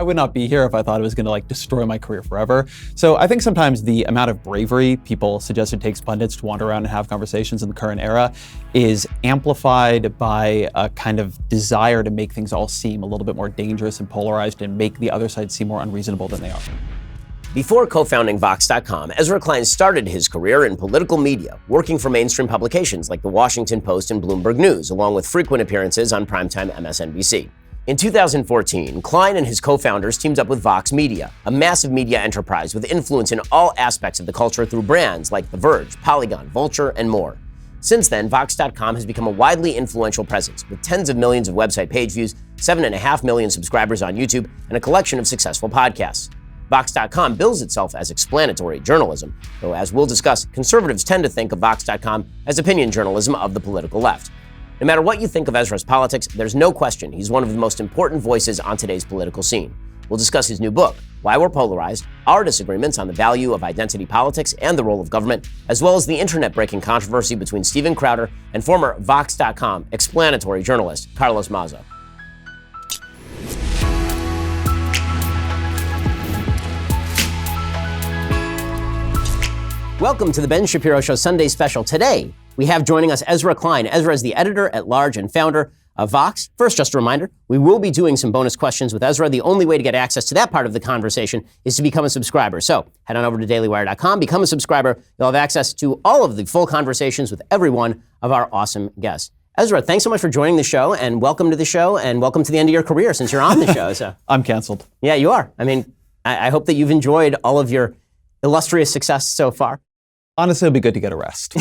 I would not be here if I thought it was going to destroy my career forever. So I think sometimes the amount of bravery people suggest it takes pundits to wander around and have conversations in the current era is amplified by a kind of desire to make things all seem a little bit more dangerous and polarized and make the other side seem more unreasonable than they are. Before co-founding Vox.com, Ezra Klein started his career in political media, working for mainstream publications like The Washington Post and Bloomberg News, along with frequent appearances on primetime MSNBC. In 2014, Klein and his co-founders teamed up with Vox Media, a massive media enterprise with influence in all aspects of the culture through brands like The Verge, Polygon, Vulture, and more. Since then, Vox.com has become a widely influential presence, with tens of millions of website page views, 7.5 million subscribers on YouTube, and a collection of successful podcasts. Vox.com bills itself as explanatory journalism, though as we'll discuss, conservatives tend to think of Vox.com as opinion journalism of the political left. No matter what you think of Ezra's politics, there's no question he's one of the most important voices on today's political scene. We'll discuss his new book, Why We're Polarized, our disagreements on the value of identity politics and the role of government, as well as the internet-breaking controversy between Steven Crowder and former Vox.com explanatory journalist Carlos Mazo. Welcome to the Ben Shapiro Show Sunday Special. Today, we have joining us Ezra Klein. Ezra is the editor-at-large and founder of Vox. First, just a reminder, we will be doing some bonus questions with Ezra. The only way to get access to that part of the conversation is to become a subscriber. So head on over to dailywire.com, become a subscriber. You'll have access to all of the full conversations with every one of our awesome guests. Ezra, thanks so much for joining the show, and welcome to the show, and welcome to the end of your career since you're on the show. So I'm canceled. Yeah, you are. I mean, I hope that you've enjoyed all of your illustrious success so far. Honestly, it'll be good to get a rest.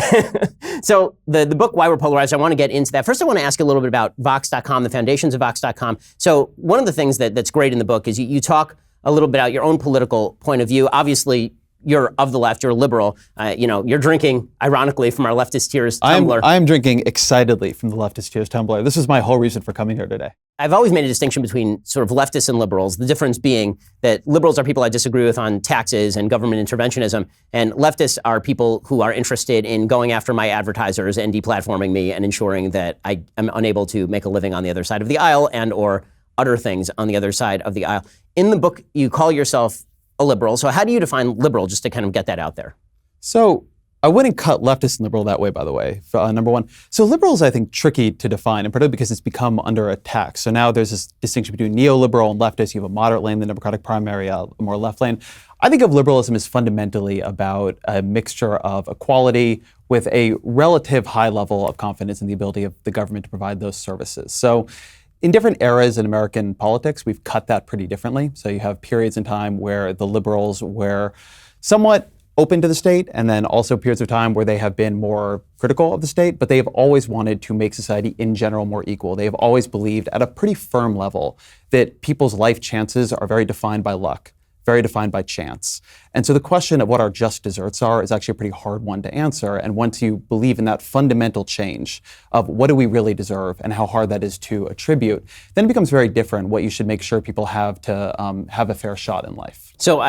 So the book, Why We're Polarized, I want to get into that. First, I want to ask you a little bit about Vox.com, the foundations of Vox.com. So one of the things that's great in the book is you talk a little bit about your own political point of view. Obviously, you're of the left, you're a liberal. You're drinking, ironically, from our Leftist Tears tumbler. I'm drinking excitedly from the Leftist Tears tumbler. This is my whole reason for coming here today. I've always made a distinction between sort of leftists and liberals, the difference being that liberals are people I disagree with on taxes and government interventionism, and leftists are people who are interested in going after my advertisers and deplatforming me and ensuring that I am unable to make a living on the other side of the aisle and or utter things on the other side of the aisle. In the book, you call yourself a liberal. So how do you define liberal, just to kind of get that out there? So I wouldn't cut leftist and liberal that way, by the way, number one. So liberal is, I think, tricky to define, and particularly because it's become under attack. So now there's this distinction between neoliberal and leftist. You have a moderate lane, the Democratic primary, a more left lane. I think of liberalism as fundamentally about a mixture of equality with a relative high level of confidence in the ability of the government to provide those services. So in different eras in American politics, we've cut that pretty differently. So you have periods in time where the liberals were somewhat open to the state, and then also periods of time where they have been more critical of the state, but they have always wanted to make society in general more equal. They have always believed at a pretty firm level that people's life chances are very defined by luck, very defined by chance. And so the question of what our just desserts are is actually a pretty hard one to answer. And once you believe in that fundamental change of what do we really deserve and how hard that is to attribute, then it becomes very different what you should make sure people have to have a fair shot in life. So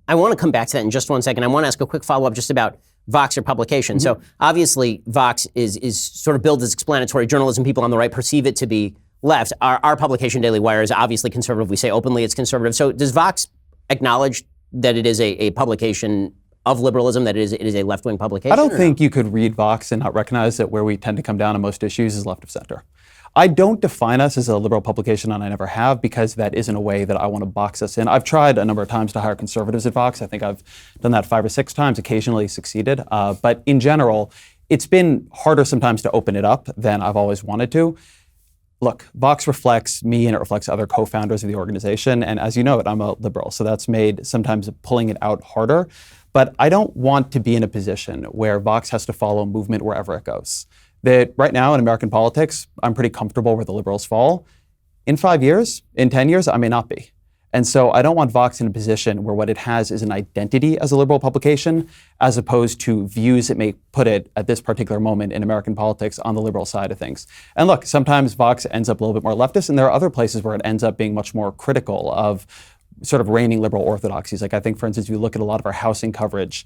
I want to come back to that in just one second. I want to ask a quick follow-up just about Vox, your publication. Mm-hmm. So obviously Vox is sort of billed as explanatory journalism. People on the right perceive it to be left. Our publication, Daily Wire, is obviously conservative. We say openly it's conservative. So does Vox acknowledge that it is a publication of liberalism, that it is a left-wing publication? I don't think you could read Vox and not recognize that where we tend to come down on most issues is left of center. I don't define us as a liberal publication, and I never have, because that isn't a way that I want to box us in. I've tried a number of times to hire conservatives at Vox. I think I've done that 5 or 6 times, occasionally succeeded. But in general, it's been harder sometimes to open it up than I've always wanted to. Look, Vox reflects me and it reflects other co-founders of the organization. And as you know, I'm a liberal, so that's made sometimes pulling it out harder. But I don't want to be in a position where Vox has to follow movement wherever it goes. That right now in American politics, I'm pretty comfortable where the liberals fall. In 5 years, in 10 years, I may not be. And so I don't want Vox in a position where what it has is an identity as a liberal publication, as opposed to views it may put it at this particular moment in American politics on the liberal side of things. And look, sometimes Vox ends up a little bit more leftist, and there are other places where it ends up being much more critical of sort of reigning liberal orthodoxies. Like I think, for instance, if you look at a lot of our housing coverage,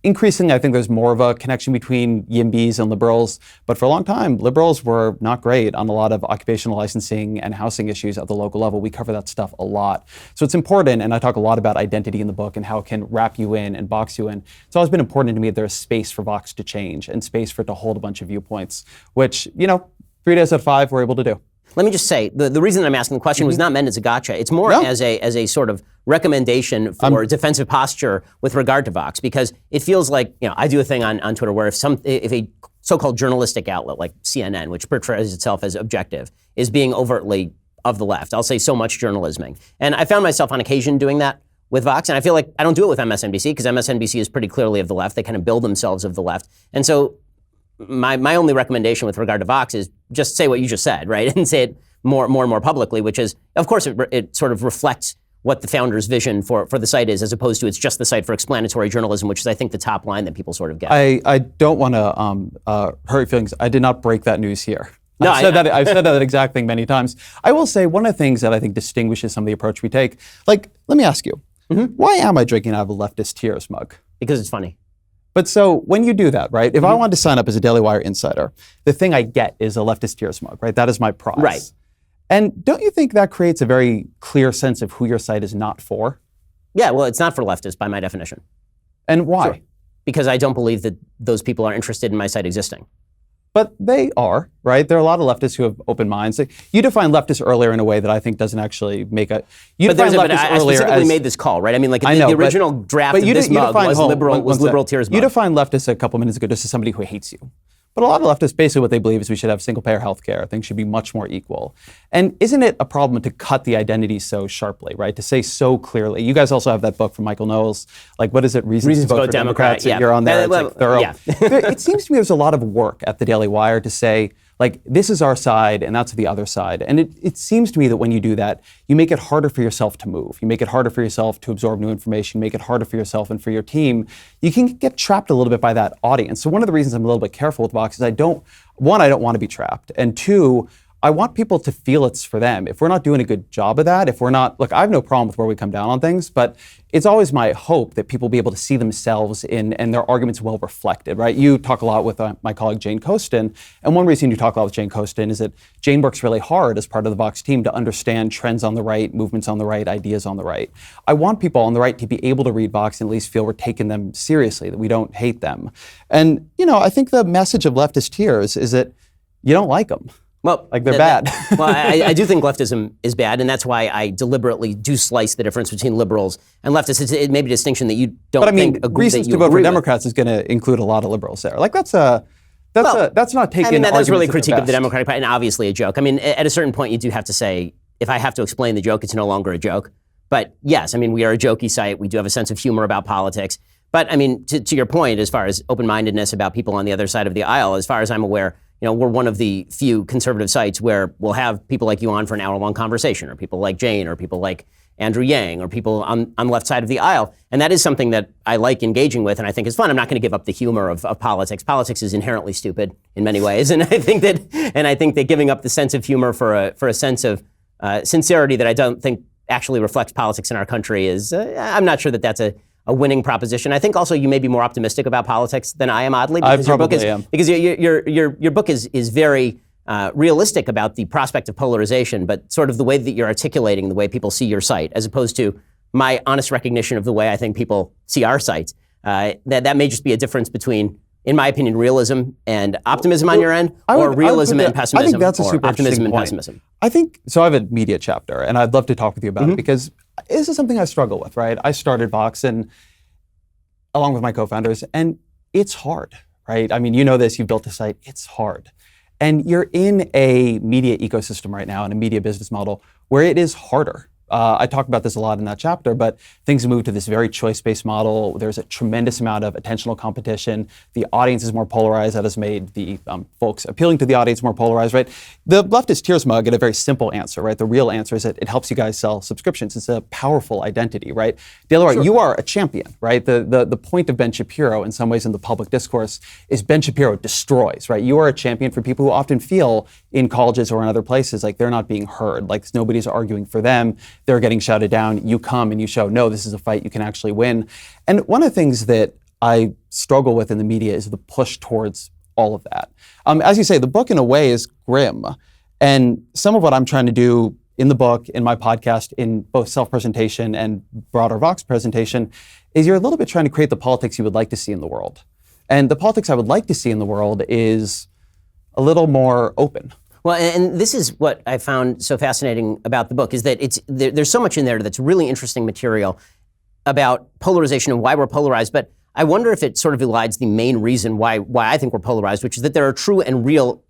increasingly, I think there's more of a connection between YIMBYs and liberals, but for a long time, liberals were not great on a lot of occupational licensing and housing issues at the local level. We cover that stuff a lot. So it's important, and I talk a lot about identity in the book and how it can wrap you in and box you in. It's always been important to me that there's space for Vox to change and space for it to hold a bunch of viewpoints, which, 3 days out of 5, we're able to do. Let me just say, the reason I'm asking the question was not meant as a gotcha. It's more as a sort of recommendation for defensive posture with regard to Vox, because it feels like, I do a thing on Twitter where if a so-called journalistic outlet like CNN, which portrays itself as objective, is being overtly of the left, I'll say so much journalisming. And I found myself on occasion doing that with Vox, and I feel like I don't do it with MSNBC, because MSNBC is pretty clearly of the left. They kind of build themselves of the left. And so my only recommendation with regard to Vox is just say what you just said, right? And say it more and more publicly, which is, of course, it sort of reflects what the founder's vision for the site is, as opposed to it's just the site for explanatory journalism, which is, I think, the top line that people sort of get. I don't want to hurt your feelings. I did not break that news here. No, I've said that exact thing many times. I will say one of the things that I think distinguishes some of the approach we take, let me ask you, why am I drinking out of a leftist Tears mug? Because it's funny. But so when you do that, right, if I wanted to sign up as a Daily Wire insider, the thing I get is a leftist Tears mug, right? That is my prize. Right. And don't you think that creates a very clear sense of who your site is not for? Yeah, well, it's not for leftists by my definition. And why? Sure. Because I don't believe that those people are interested in my site existing. But they are, right? There are a lot of leftists who have open minds. You defined leftist earlier in a way that I think doesn't actually make a... I specifically made this call, right? I mean, like the original draft of this mug was liberal Tears mug. You defined leftist a couple minutes ago just as somebody who hates you. But a lot of leftists, basically what they believe is we should have single-payer health care. Things should be much more equal. And isn't it a problem to cut the identity so sharply, right? To say so clearly. You guys also have that book from Michael Knowles, what is it? Reasons to vote for Democrats. Yeah. You're on there. It's thorough. Yeah. It seems to me there's a lot of work at the Daily Wire to say, this is our side and that's the other side. And it seems to me that when you do that, you make it harder for yourself to move. You make it harder for yourself to absorb new information, make it harder for yourself and for your team. You can get trapped a little bit by that audience. So one of the reasons I'm a little bit careful with Vox is I don't want to be trapped. And two, I want people to feel it's for them. If we're not doing a good job of that, if we're not, I have no problem with where we come down on things, but it's always my hope that people be able to see themselves in and their arguments well reflected, right? You talk a lot with my colleague Jane Coaston, and one reason you talk a lot with Jane Coaston is that Jane works really hard as part of the Vox team to understand trends on the right, movements on the right, ideas on the right. I want people on the right to be able to read Vox and at least feel we're taking them seriously, that we don't hate them. And, I think the message of leftist Tears is that you don't like them. Well, they're bad. I do think leftism is bad, and that's why I deliberately do slice the difference between liberals and leftists. It may be a distinction that you don't think agree reasons to vote for Democrats is going to include a lot of liberals there. That's not taking. That's really a critique of the Democratic Party, and obviously a joke. At a certain point, you do have to say, if I have to explain the joke, it's no longer a joke. But yes, we are a jokey site. We do have a sense of humor about politics. But to your point, as far as open-mindedness about people on the other side of the aisle, as far as I'm aware, we're one of the few conservative sites where we'll have people like you on for an hour-long conversation, or people like Jane, or people like Andrew Yang, or people on the left side of the aisle. And that is something that I like engaging with, and I think is fun. I'm not going to give up the humor of politics. Politics is inherently stupid in many ways, and I think that giving up the sense of humor for a sense of sincerity that I don't think actually reflects politics in our country is, I'm not sure that that's a winning proposition. I think also you may be more optimistic about politics than I am, oddly, because your book is very realistic about the prospect of polarization, but sort of the way that you're articulating the way people see your site, as opposed to my honest recognition of the way I think people see our site. That may just be a difference between, in my opinion, realism and optimism on your end, or realism and pessimism, I think that's a super optimism and point. pessimism. I think, so I have a media chapter, and I'd love to talk with you about it, because this is something I struggle with, right? I started Vox along with my co-founders, and it's hard, right? You know this, you've built a site, it's hard. And you're in a media ecosystem right now, in a media business model, where it is harder. I talk about this a lot in that chapter, but things move to this very choice-based model. There's a tremendous amount of attentional competition. The audience is more polarized. That has made the folks appealing to the audience more polarized, right? The leftist Tears mug get a very simple answer, right? The real answer is that it helps you guys sell subscriptions. It's a powerful identity, right? Daily Wire, you are a champion, right? The point of Ben Shapiro, in some ways in the public discourse, is Ben Shapiro destroys, right? You are a champion for people who often feel in colleges or in other places like they're not being heard, like nobody's arguing for them. They're getting shouted down. You come and you show, no, this is a fight you can actually win. And one of the things that I struggle with in the media is the push towards all of that. As you say, the book in a way is grim. And some of what I'm trying to do in the book, in my podcast, in both self-presentation and broader Vox presentation, is you're a little bit trying to create the politics you would like to see in the world. And the politics I would like to see in the world is a little more open. Well, and this is what I found so fascinating about the book, is that there's so much in there that's really interesting material about polarization and why we're polarized. But I wonder if it sort of elides the main reason why I think we're polarized, which is that there are true and real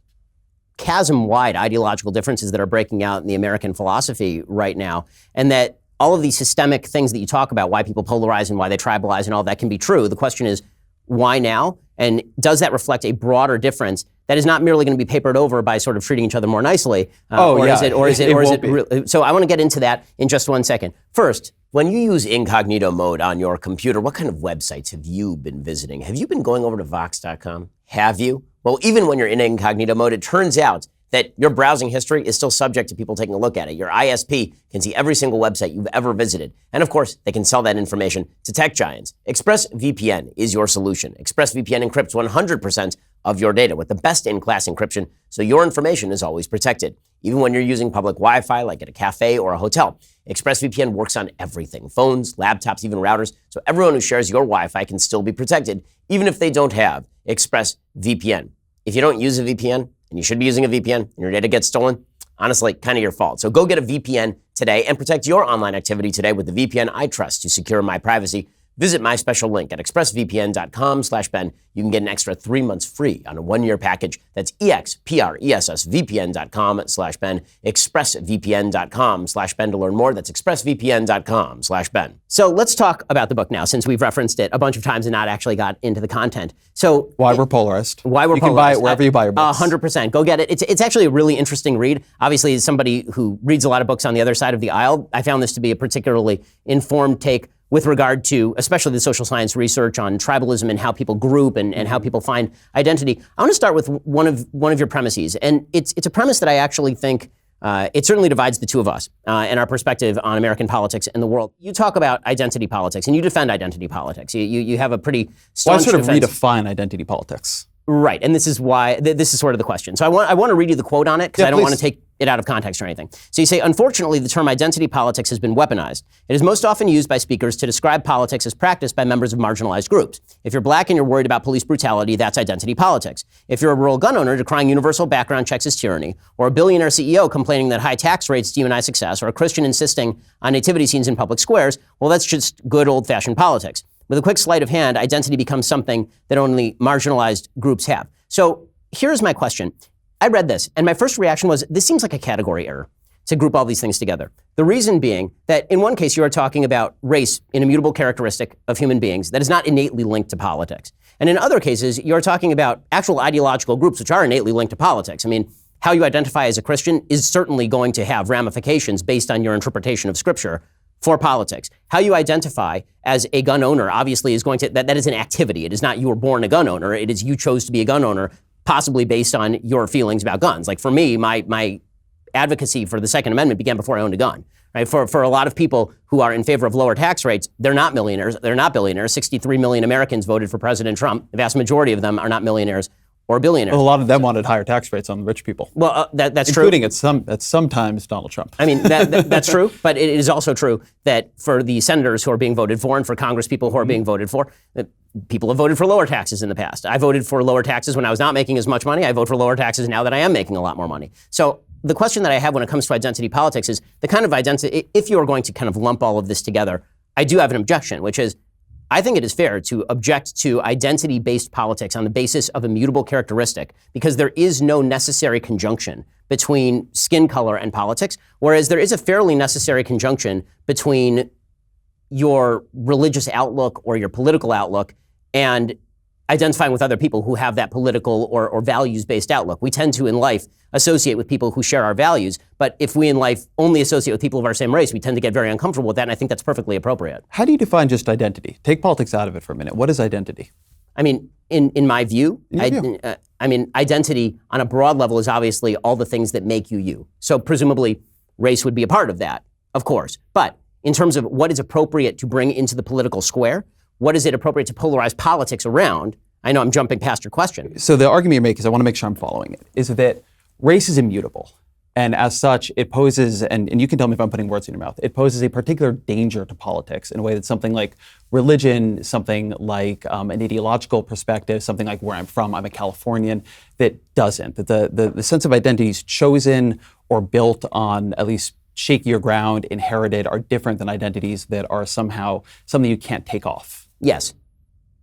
chasm-wide ideological differences that are breaking out in the American philosophy right now, and that all of these systemic things that you talk about, why people polarize and why they tribalize and all that, can be true. The question is, why now? And does that reflect a broader difference that is not merely going to be papered over by sort of treating each other more nicely? So I want to get into that in just 1 second. First, when you use incognito mode on your computer, what kind of websites have you been visiting? Have you been going over to Vox.com? Have you? Well, even when you're in incognito mode, it turns out that your browsing history is still subject to people taking a look at it. Your ISP can see every single website you've ever visited. And of course, they can sell that information to tech giants. ExpressVPN is your solution. ExpressVPN encrypts 100% of your data with the best in-class encryption, so your information is always protected, even when you're using public Wi-Fi like at a cafe or a hotel. ExpressVPN works on everything: phones, laptops, even routers, so everyone who shares your Wi-Fi can still be protected, even if they don't have ExpressVPN. If you don't use a VPN, and you should be using a VPN, and your data gets stolen, honestly, kind of your fault. So go get a VPN today and protect your online activity today with the VPN I trust to secure my privacy. Visit my special link at expressvpn.com/Ben. You can get an extra 3 months free on a 1-year package. That's expressvpn.com/Ben. Expressvpn.com/Ben to learn more. That's expressvpn.com/Ben. So let's talk about the book now, since we've referenced it a bunch of times and not actually got into the content. So why we're polarized. Why we're polarized. You can buy it wherever you buy your books. 100%. Go get it. It's actually a really interesting read. Obviously, as somebody who reads a lot of books on the other side of the aisle, I found this to be a particularly informed take with regard to especially the social science research on tribalism and how people group and how people find identity. I want to start with one of your premises, and it's a premise that I actually think it certainly divides the two of us and our perspective on American politics and the world. You talk about identity politics, and you defend identity politics. You have a pretty staunch defense. Well, I sort of redefine identity politics. Right, and this is why, this is sort of the question. So I want to read you the quote on it, because I don't want to take it out of context or anything. So you say, unfortunately, the term identity politics has been weaponized. It is most often used by speakers to describe politics as practiced by members of marginalized groups. If you're black and you're worried about police brutality, that's identity politics. If you're a rural gun owner decrying universal background checks as tyranny, or a billionaire CEO complaining that high tax rates demonize success, or a Christian insisting on nativity scenes in public squares, well, that's just good old-fashioned politics. With a quick sleight of hand, identity becomes something that only marginalized groups have. So here's my question. I read this, and my first reaction was, this seems like a category error to group all these things together. The reason being that in one case, you are talking about race, an immutable characteristic of human beings that is not innately linked to politics. And in other cases, you're talking about actual ideological groups which are innately linked to politics. I mean, how you identify as a Christian is certainly going to have ramifications based on your interpretation of Scripture for politics. How you identify as a gun owner obviously is going to, that is an activity. It is not you were born a gun owner. It is you chose to be a gun owner, possibly based on your feelings about guns. Like for me, my advocacy for the Second Amendment began before I owned a gun. Right? For a lot of people who are in favor of lower tax rates, they're not millionaires, they're not billionaires. 63 million Americans voted for President Trump. The vast majority of them are not millionaires or billionaires. Well, a lot of them wanted higher tax rates on rich people. Well, that's true. Including at sometimes Donald Trump. I mean, that's true, but it is also true that for the senators who are being voted for and for Congress people who are being voted for, people have voted for lower taxes in the past. I voted for lower taxes when I was not making as much money. I vote for lower taxes now that I am making a lot more money. So the question that I have when it comes to identity politics is the kind of identity, if you are going to kind of lump all of this together, I do have an objection, which is, I think it is fair to object to identity-based politics on the basis of immutable characteristic, because there is no necessary conjunction between skin color and politics, whereas there is a fairly necessary conjunction between your religious outlook or your political outlook and identifying with other people who have that political or values-based outlook. We tend to, in life, associate with people who share our values, but if we in life only associate with people of our same race, we tend to get very uncomfortable with that, and I think that's perfectly appropriate. How do you define just identity? Take politics out of it for a minute. What is identity? I mean, in my view, identity on a broad level is obviously all the things that make you you. So presumably, race would be a part of that, of course. But in terms of what is appropriate to bring into the political square, what is it appropriate to polarize politics around? I know I'm jumping past your question. So the argument you make is, I want to make sure I'm following it, is that race is immutable. And as such, it poses, and you can tell me if I'm putting words in your mouth, it poses a particular danger to politics in a way that something like religion, something like an ideological perspective, something like where I'm from, I'm a Californian, that doesn't. That the sense of identity is chosen or built on at least shakier ground, inherited, are different than identities that are somehow something you can't take off. Yes.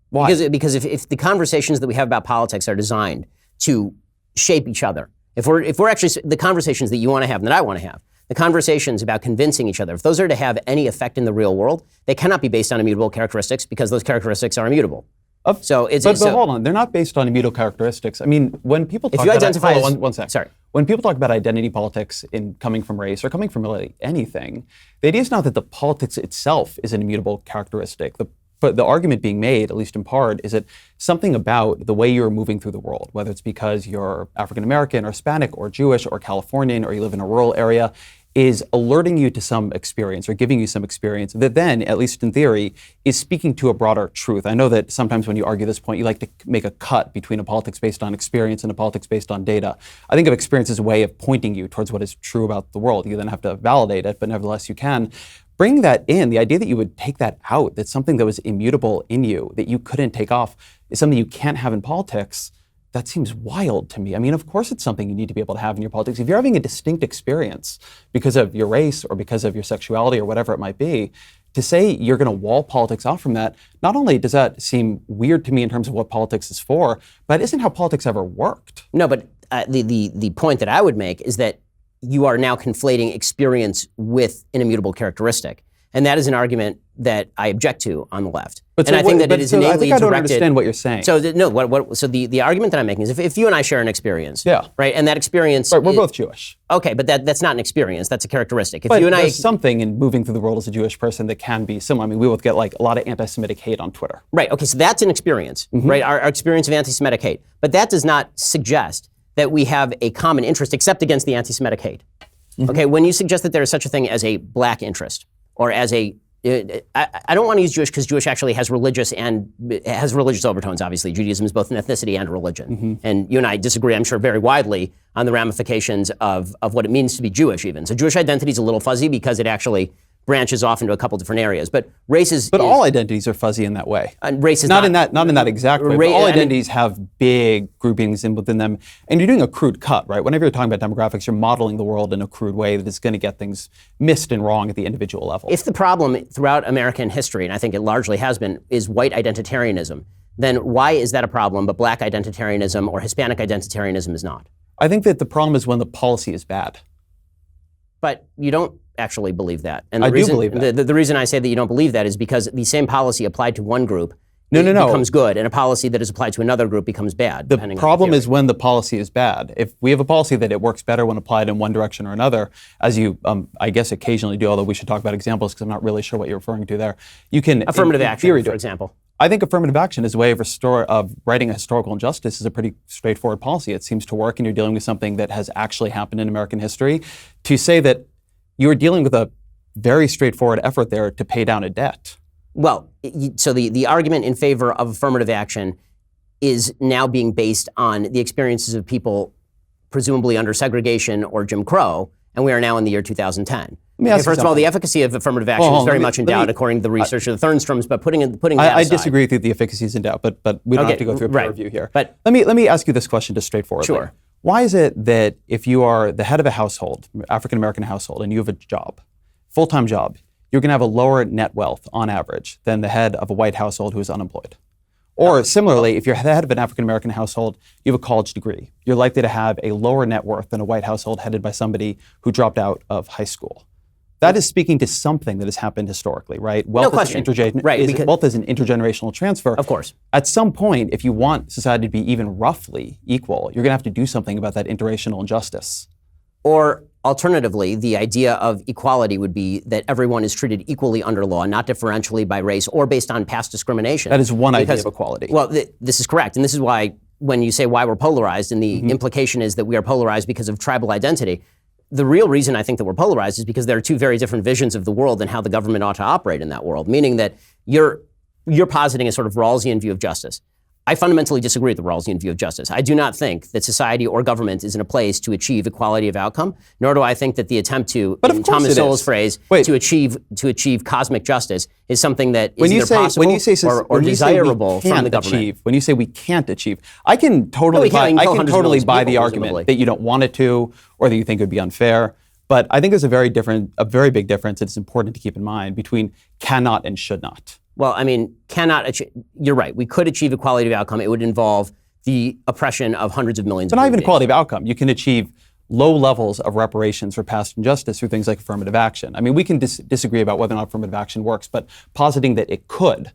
Why? Because if the conversations that we have about politics are designed to shape each other, if we're actually, the conversations that you want to have and that I want to have, the conversations about convincing each other, if those are to have any effect in the real world, they cannot be based on immutable characteristics because those characteristics are immutable. But hold on, they're not based on immutable characteristics. I mean, when people talk one sec. Sorry. When people talk about identity politics in coming from race or coming from really anything, the idea is not that the politics itself is an immutable characteristic. But the argument being made, at least in part, is that something about the way you're moving through the world, whether it's because you're African American or Hispanic or Jewish or Californian or you live in a rural area, is alerting you to some experience or giving you some experience that then, at least in theory, is speaking to a broader truth. I know that sometimes when you argue this point, you like to make a cut between a politics based on experience and a politics based on data. I think of experience as a way of pointing you towards what is true about the world. You then have to validate it, but nevertheless you can. Bring that in, the idea that you would take that out, that something that was immutable in you, that you couldn't take off, is something you can't have in politics, that seems wild to me. I mean, of course it's something you need to be able to have in your politics. If you're having a distinct experience because of your race or because of your sexuality or whatever it might be, to say you're going to wall politics off from that, not only does that seem weird to me in terms of what politics is for, but isn't how politics ever worked. No, but the point that I would make is that you are now conflating experience with an immutable characteristic. And that is an argument that I object to on the left. I think I don't understand what you're saying. So the argument that I'm making is if you and I share an experience, right, and that experience, right, we're both Jewish. Okay, but that's not an experience. That's a characteristic. If but you and there's something in moving through the world as a Jewish person that can be similar. I mean, we both get like a lot of anti-Semitic hate on Twitter. Right. Okay, so that's an experience, right? Our experience of anti-Semitic hate, but that does not suggest that we have a common interest except against the anti-Semitic hate. Okay, when you suggest that there is such a thing as a black interest or as a I don't want to use Jewish because Jewish actually has religious overtones, obviously. Judaism is both an ethnicity and religion. And you and I disagree, I'm sure, very widely on the ramifications of what it means to be Jewish even. So Jewish identity is a little fuzzy because it actually branches off into a couple different areas. But race is... But all identities are fuzzy in that way. Race is not in that exact way, but all identities have big groupings within them. And you're doing a crude cut, right? Whenever you're talking about demographics, you're modeling the world in a crude way that is going to get things missed and wrong at the individual level. If the problem throughout American history, and I think it largely has been, is white identitarianism, then why is that a problem, but black identitarianism or Hispanic identitarianism is not? I think that the problem is when the policy is bad. But you don't actually believe that. And I do believe that. The reason I say that you don't believe that is because the same policy applied to one group becomes good, and a policy that is applied to another group becomes bad. The problem is when the policy is bad. If we have a policy that it works better when applied in one direction or another, as you, I guess, occasionally do, although we should talk about examples because I'm not really sure what you're referring to there. You can affirmative action, for example. I think affirmative action is a way of righting a historical injustice is a pretty straightforward policy. It seems to work, and you're dealing with something that has actually happened in American history. To say that you're dealing with a very straightforward effort there to pay down a debt. Well, so the argument in favor of affirmative action is now being based on the experiences of people presumably under segregation or Jim Crow, and we are now in the year 2010. First of all, the efficacy of affirmative action is very much in doubt, according to the research of the Thurnstroms. But putting that aside, I disagree with the efficacy is in doubt, but we don't have to go through a peer review here. But let me ask you this question just straightforwardly. Sure. Why is it that if you are the head of a household, African American household, and you have a job, full-time job, you're going to have a lower net wealth on average than the head of a white household who is unemployed? Or similarly, if you're the head of an African American household, you have a college degree, you're likely to have a lower net worth than a white household headed by somebody who dropped out of high school. That is speaking to something that has happened historically, right? No question. Wealth is an intergenerational transfer. Of course. At some point, if you want society to be even roughly equal, you're going to have to do something about that intergenerational injustice. Or alternatively, the idea of equality would be that everyone is treated equally under law, not differentially by race or based on past discrimination. That is one idea of equality. Well, this is correct. And this is why when you say why we're polarized, and the implication is that we are polarized because of tribal identity, the real reason I think that we're polarized is because there are two very different visions of the world and how the government ought to operate in that world, meaning that you're you're positing a sort of Rawlsian view of justice. I fundamentally disagree with the Rawlsian view of justice. I do not think that society or government is in a place to achieve equality of outcome, nor do I think that the attempt to, in Thomas Sowell's phrase, to achieve cosmic justice is something that is either possible or desirable from the government. When you say we can't achieve, I can totally buy the argument that you don't want it to, or that you think it would be unfair. But I think there's a very big difference that it's important to keep in mind between cannot and should not. Well, I mean, you're right. We could achieve equality of outcome. It would involve the oppression of hundreds of millions of But not human even beings. equality of outcome. You can achieve low levels of reparations for past injustice through things like affirmative action. I mean, we can disagree about whether or not affirmative action works, but positing that it could,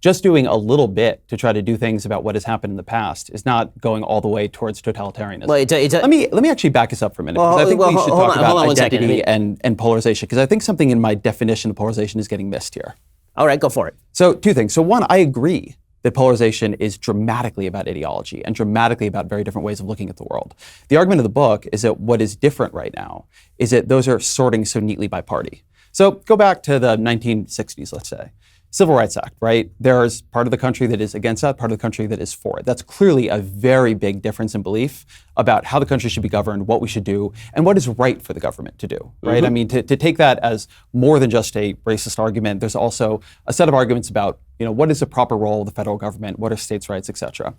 just doing a little bit to try to do things about what has happened in the past is not going all the way towards totalitarianism. Well, let me actually back us up for a minute, because I think we should talk about identity and polarization, because I think something in my definition of polarization is getting missed here. All right, go for it. So 2 things. So 1, I agree that polarization is dramatically about ideology and dramatically about very different ways of looking at the world. The argument of the book is that what is different right now is that those are sorting so neatly by party. So go back to the 1960s, let's say. Civil Rights Act, right? There's part of the country that is against that, part of the country that is for it. That's clearly a very big difference in belief about how the country should be governed, what we should do, and what is right for the government to do, right? Mm-hmm. I mean, to take that as more than just a racist argument, there's also a set of arguments about, what is the proper role of the federal government, what are states' rights, et cetera.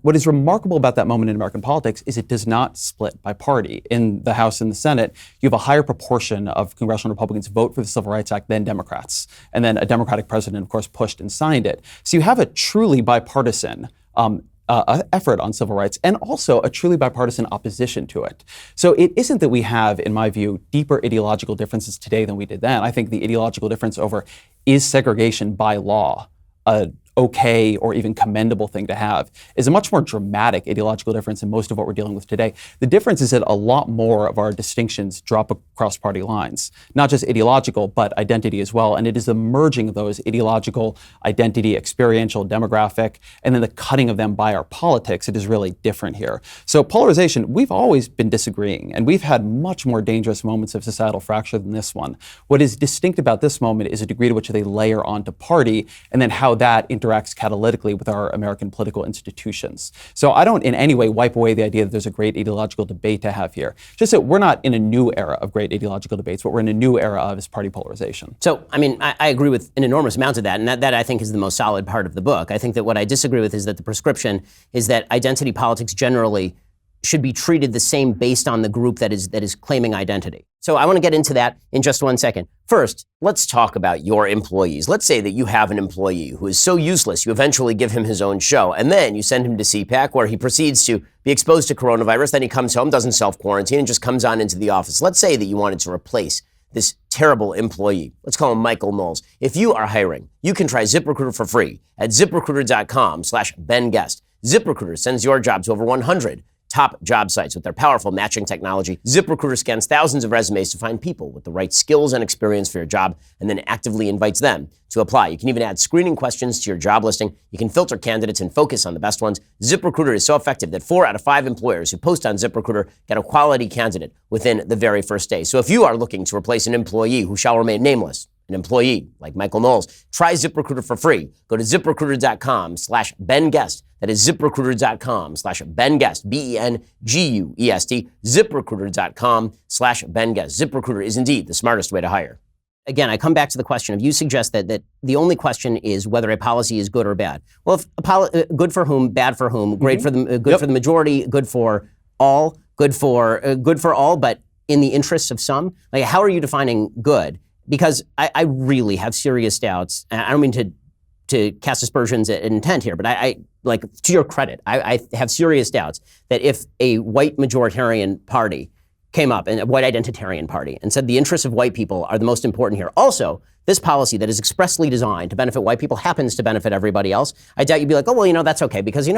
What is remarkable about that moment in American politics is it does not split by party. In the House and the Senate, you have a higher proportion of congressional Republicans vote for the Civil Rights Act than Democrats. And then a Democratic president, of course, pushed and signed it. So you have a truly bipartisan effort on civil rights, and also a truly bipartisan opposition to it. So it isn't that we have, in my view, deeper ideological differences today than we did then. I think the ideological difference over is segregation by law a okay or even commendable thing to have is a much more dramatic ideological difference in most of what we're dealing with today. The difference is that a lot more of our distinctions drop across party lines, not just ideological, but identity as well. And it is the merging of those ideological, identity, experiential, demographic, and then the cutting of them by our politics. It is really different here. So polarization, we've always been disagreeing, and we've had much more dangerous moments of societal fracture than this one. What is distinct about this moment is a degree to which they layer onto party, and then how that interacts catalytically with our American political institutions. So I don't in any way wipe away the idea that there's a great ideological debate to have here. Just that we're not in a new era of great ideological debates. What we're in a new era of is party polarization. So, I mean, I agree with an enormous amount of that, and that I think is the most solid part of the book. I think that what I disagree with is that the prescription is that identity politics generally should be treated the same based on the group that is claiming identity. So I want to get into that in just 1 second. First, let's talk about your employees. Let's say that you have an employee who is so useless, you eventually give him his own show, and then you send him to CPAC where he proceeds to be exposed to coronavirus. Then he comes home, doesn't self-quarantine, and just comes on into the office. Let's say that you wanted to replace this terrible employee. Let's call him Michael Knowles. If you are hiring, you can try ZipRecruiter for free at ZipRecruiter.com/BenGuest. ZipRecruiter sends your job to over 100 top job sites with their powerful matching technology. ZipRecruiter scans thousands of resumes to find people with the right skills and experience for your job, and then actively invites them to apply. You can even add screening questions to your job listing. You can filter candidates and focus on the best ones. ZipRecruiter is so effective that 4 out of 5 employers who post on ZipRecruiter get a quality candidate within the very first day. So if you are looking to replace an employee who shall remain nameless, an employee like Michael Knowles, try ZipRecruiter for free. Go to ZipRecruiter.com/BenGuest. That is ZipRecruiter.com/BenGuest, BenGuest, ZipRecruiter.com/BenGuest. ZipRecruiter is indeed the smartest way to hire. Again, I come back to the question of you suggest that the only question is whether a policy is good or bad. Well, if good for whom, bad for whom, great for the good for the majority, good for all, good for all, but in the interests of some. Like, how are you defining good? Because I really have serious doubts. I don't mean to cast aspersions at intent here, but I like, to your credit, I have serious doubts that if a white majoritarian party came up, and a white identitarian party, and said the interests of white people are the most important here. Also, this policy that is expressly designed to benefit white people happens to benefit everybody else. I doubt you'd be like, oh, well, that's okay, because,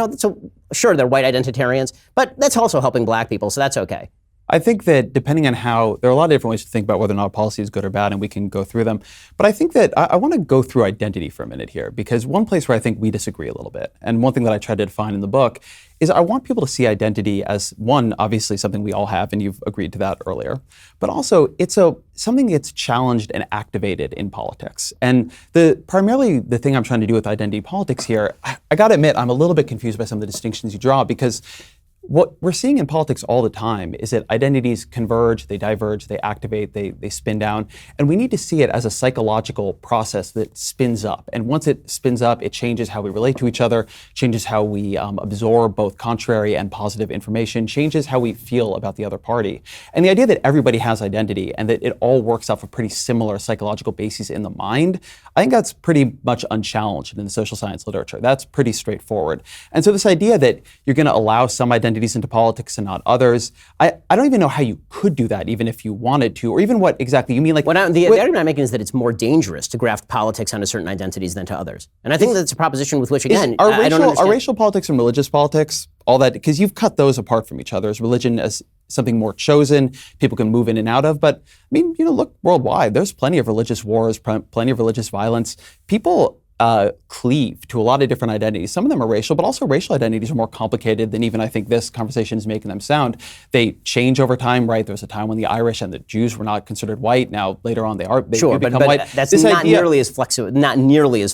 sure, they're white identitarians, but that's also helping black people, so that's okay. I think that depending on how, there are a lot of different ways to think about whether or not a policy is good or bad, and we can go through them. But I think that I want to go through identity for a minute here, because one place where I think we disagree a little bit, and one thing that I tried to define in the book, is I want people to see identity as, one, obviously something we all have, and you've agreed to that earlier, but also it's something that's challenged and activated in politics. And primarily the thing I'm trying to do with identity politics here, I got to admit, I'm a little bit confused by some of the distinctions you draw, because what we're seeing in politics all the time is that identities converge, they diverge, they activate, they spin down. And we need to see it as a psychological process that spins up. And once it spins up, it changes how we relate to each other, changes how we absorb both contrary and positive information, changes how we feel about the other party. And the idea that everybody has identity and that it all works off a pretty similar psychological basis in the mind, I think that's pretty much unchallenged in the social science literature. That's pretty straightforward. And so this idea that you're going to allow some identities into politics and not others, I don't even know how you could do that, even if you wanted to, or even what exactly you mean. Like, the argument I'm making is that it's more dangerous to graft politics onto certain identities than to others. And I think that's a proposition with which, again, I don't understand. Are racial politics and religious politics, all that, because you've cut those apart from each other, as religion as something more chosen, people can move in and out of. But I mean, look worldwide, there's plenty of religious wars, plenty of religious violence. People cleave to a lot of different identities. Some of them are racial, but also racial identities are more complicated than even I think this conversation is making them sound. They change over time, right? There was a time when the Irish and the Jews were not considered white. Now later on they do become white. That's nearly as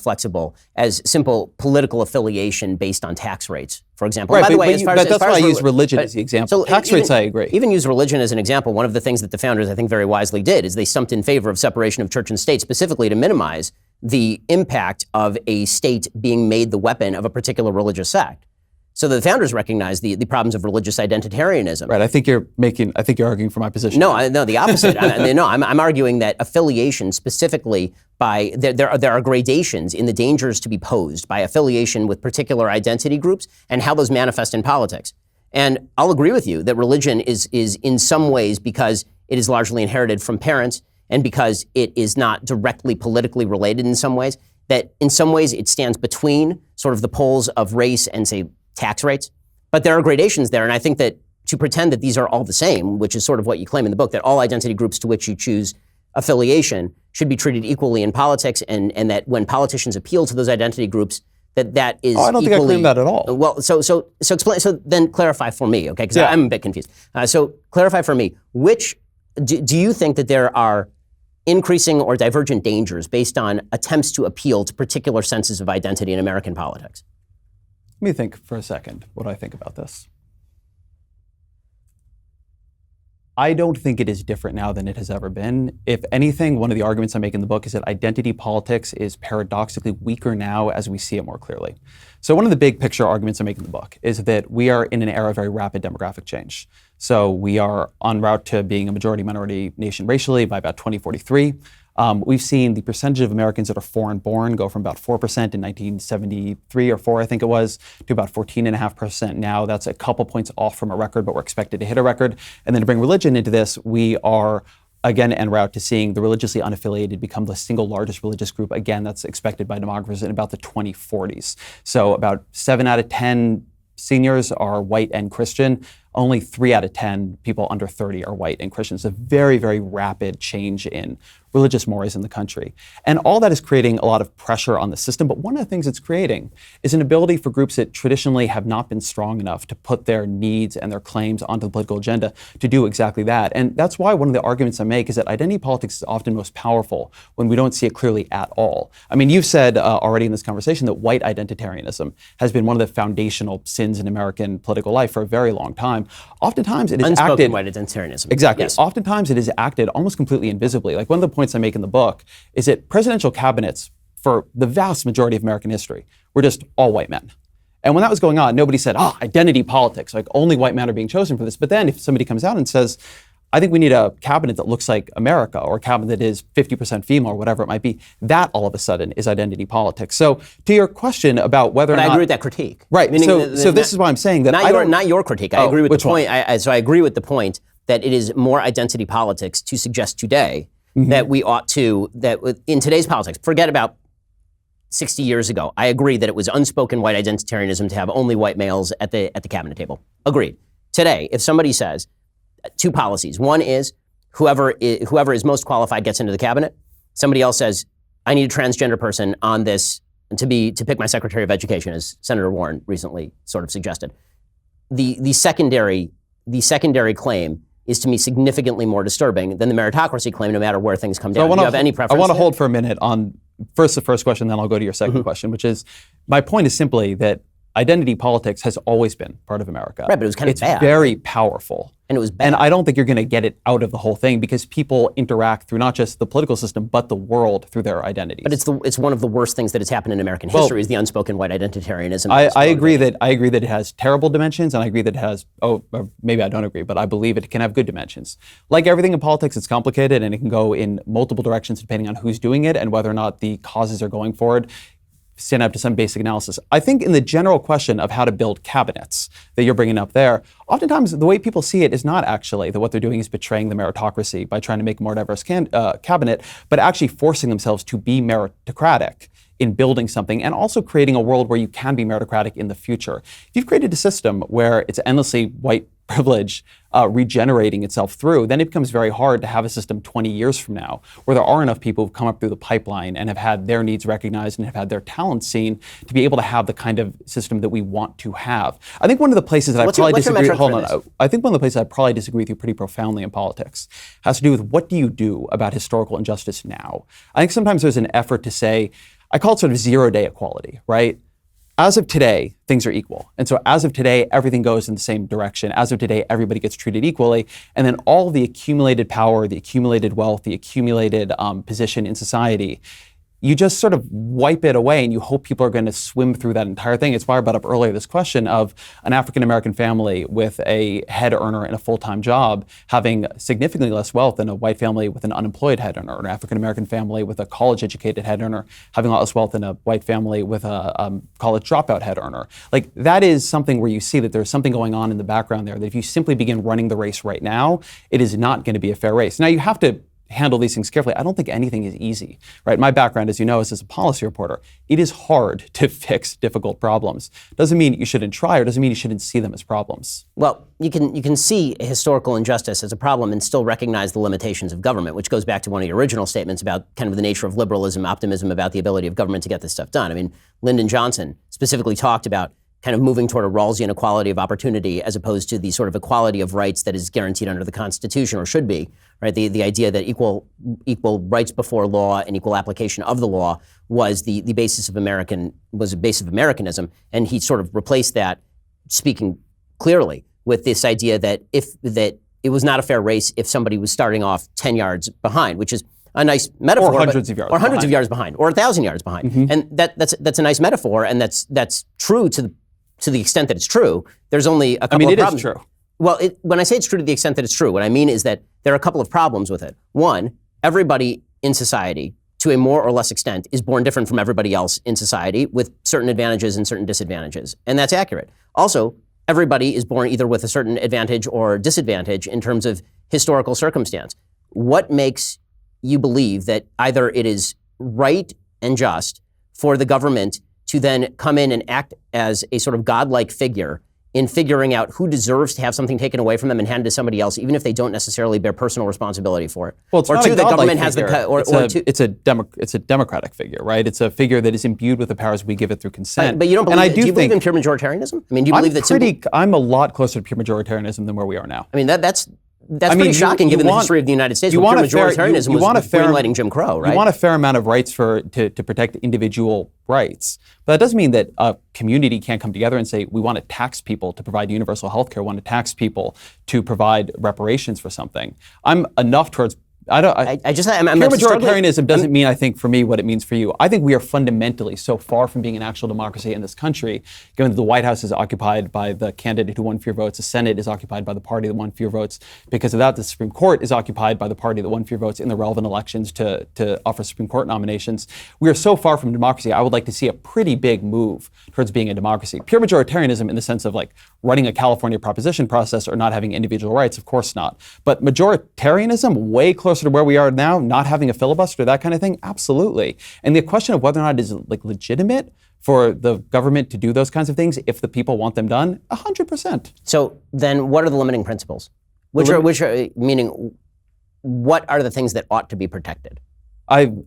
flexible as simple political affiliation based on tax rates, for example. Right, by the way, that's why I use religion as the example. Tax rates, I agree. Even use religion as an example. One of the things that the founders, I think, very wisely did is they stumped in favor of separation of church and state, specifically to minimize the impact of a state being made the weapon of a particular religious sect. So the founders recognized the problems of religious identitarianism. Right. I think you're arguing for my position. No, the opposite. I'm arguing that affiliation, specifically by there are gradations in the dangers to be posed by affiliation with particular identity groups and how those manifest in politics. And I'll agree with you that religion is in some ways, because it is largely inherited from parents, and because it is not directly politically related in some ways, that in some ways it stands between sort of the poles of race and, say, tax rates. But there are gradations there, and I think that to pretend that these are all the same, which is sort of what you claim in the book, that all identity groups to which you choose affiliation should be treated equally in politics, and that when politicians appeal to those identity groups, that is I don't think I claim that at all. Well, so explain. So then clarify for me, okay? Because I'm a bit confused. So clarify for me, do you think that there are increasing or divergent dangers based on attempts to appeal to particular senses of identity in American politics? Let me think for a second what I think about this. I don't think it is different now than it has ever been. If anything, one of the arguments I make in the book is that identity politics is paradoxically weaker now as we see it more clearly. So one of the big picture arguments I make in the book is that we are in an era of very rapid demographic change. So we are en route to being a majority-minority nation racially by about 2043. We've seen the percentage of Americans that are foreign-born go from about 4% in 1973 or 4, I think it was, to about 14.5% now. That's a couple points off from a record, but we're expected to hit a record. And then to bring religion into this, we are again en route to seeing the religiously unaffiliated become the single largest religious group. Again, that's expected by demographers in about the 2040s. So about 7 out of 10 seniors are white and Christian. Only 3 out of 10 people under 30 are white and Christian. It's a very, very rapid change in religious mores in the country. And all that is creating a lot of pressure on the system. But one of the things it's creating is an ability for groups that traditionally have not been strong enough to put their needs and their claims onto the political agenda to do exactly that. And that's why one of the arguments I make is that identity politics is often most powerful when we don't see it clearly at all. I mean, you've said already in this conversation that white identitarianism has been one of the foundational sins in American political life for a very long time. Oftentimes it is unspoken white identitarianism. Exactly. Yes. Oftentimes it is acted almost completely invisibly. Like one of the points I make in the book is that presidential cabinets for the vast majority of American history were just all white men. And when that was going on, nobody said, identity politics, like only white men are being chosen for this. But then if somebody comes out and says, I think we need a cabinet that looks like America, or a cabinet that is 50% female, or whatever it might be, that all of a sudden is identity politics. So to your question about whether or not— I agree with that critique. Right, so this is why I'm saying that not your critique. I agree with the point. One? So I agree with the point that it is more identity politics to suggest today that we ought to, that in today's politics, forget about 60 years ago, I agree that it was unspoken white identitarianism to have only white males at the cabinet table. Agreed. Today, if somebody says, two policies. One is whoever is most qualified gets into the cabinet. Somebody else says, I need a transgender person on this to pick my Secretary of Education, as Senator Warren recently sort of suggested. The secondary claim is to me significantly more disturbing than the meritocracy claim, no matter where things come down. Do you have any preference? I want to hold for a minute on the first question, then I'll go to your second question, which is, my point is simply that identity politics has always been part of America. Right, but it was kind of bad. It's very powerful. And it was bad. And I don't think you're going to get it out of the whole thing, because people interact through not just the political system, but the world through their identities. But it's one of the worst things that has happened in American history is the unspoken white identitarianism. I agree that it has terrible dimensions, and I agree that it has, or maybe I don't agree, but I believe it can have good dimensions. Like everything in politics, it's complicated, and it can go in multiple directions depending on who's doing it and whether or not the causes are going forward stand up to some basic analysis. I think in the general question of how to build cabinets that you're bringing up there, oftentimes the way people see it is not actually that what they're doing is betraying the meritocracy by trying to make a more diverse cabinet, but actually forcing themselves to be meritocratic in building something, and also creating a world where you can be meritocratic in the future. If you've created a system where it's endlessly white privilege regenerating itself through, then it becomes very hard to have a system 20 years from now where there are enough people who've come up through the pipeline and have had their needs recognized and have had their talents seen to be able to have the kind of system that we want to have. I think one of the places that I probably disagree with you pretty profoundly in politics has to do with, what do you do about historical injustice now? I think sometimes there's an effort to say, I call it sort of zero-day equality, right? As of today, things are equal. And so as of today, everything goes in the same direction. As of today, everybody gets treated equally. And then all the accumulated power, the accumulated wealth, the accumulated position in society, you just sort of wipe it away and you hope people are going to swim through that entire thing. It's why I brought up earlier this question of an African-American family with a head earner and a full-time job having significantly less wealth than a white family with an unemployed head earner, or an African-American family with a college-educated head earner having a lot less wealth than a white family with a college dropout head earner. Like, that is something where you see that there's something going on in the background there, that if you simply begin running the race right now, it is not going to be a fair race. Now, you have to handle these things carefully. I don't think anything is easy, right? My background, as you know, is as a policy reporter. It is hard to fix difficult problems. Doesn't mean you shouldn't try, or doesn't mean you shouldn't see them as problems. Well, you can see historical injustice as a problem and still recognize the limitations of government, which goes back to one of your original statements about kind of the nature of liberalism, optimism about the ability of government to get this stuff done. I mean, Lyndon Johnson specifically talked about kind of moving toward a Rawlsian equality of opportunity as opposed to the sort of equality of rights that is guaranteed under the Constitution, or should be, right? The idea that equal rights before law and equal application of the law was the basis of Americanism, and he sort of replaced that, speaking clearly, with this idea that it was not a fair race if somebody was starting off 10 yards behind, which is a nice metaphor. Or hundreds of yards behind, or 1,000 yards behind. Mm-hmm. And that's a nice metaphor, and that's true to the extent that it's true. There's only a couple of problems. It is true. Well, when I say it's true to the extent that it's true, what I mean is that there are a couple of problems with it. One, everybody in society, to a more or less extent, is born different from everybody else in society with certain advantages and certain disadvantages. And that's accurate. Also, everybody is born either with a certain advantage or disadvantage in terms of historical circumstance. What makes you believe that either it is right and just for the government to then come in and act as a sort of godlike figure in figuring out who deserves to have something taken away from them and handed to somebody else, even if they don't necessarily bear personal responsibility for it? Well, it's or not two, a the godlike government has figure. It's a democratic figure, right? It's a figure that is imbued with the powers we give it through consent. But you don't believe, do you believe in pure majoritarianism? I mean, do you believe that I'm a lot closer to pure majoritarianism than where we are now. I mean, that's pretty shocking given the history of the United States, where pure majoritarianism was greenlighting Jim Crow, right? You want a fair amount of rights to protect individual rights. But that doesn't mean that a community can't come together and say, we want to tax people to provide universal health care, we want to tax people to provide reparations for something. I'm enough towards pure majoritarianism doesn't mean, I think, for me, what it means for you. I think we are fundamentally so far from being an actual democracy in this country, given that the White House is occupied by the candidate who won fewer votes, the Senate is occupied by the party that won fewer votes. Because of that, the Supreme Court is occupied by the party that won fewer votes in the relevant elections to offer Supreme Court nominations. We are so far from democracy. I would like to see a pretty big move towards being a democracy. Pure majoritarianism in the sense of like running a California proposition process or not having individual rights, of course not. But majoritarianism, way closer to where we are now, not having a filibuster, that kind of thing, absolutely. And the question of whether or not it is like legitimate for the government to do those kinds of things if the people want them done, 100%. So then what are the limiting principles? Meaning, what are the things that ought to be protected? And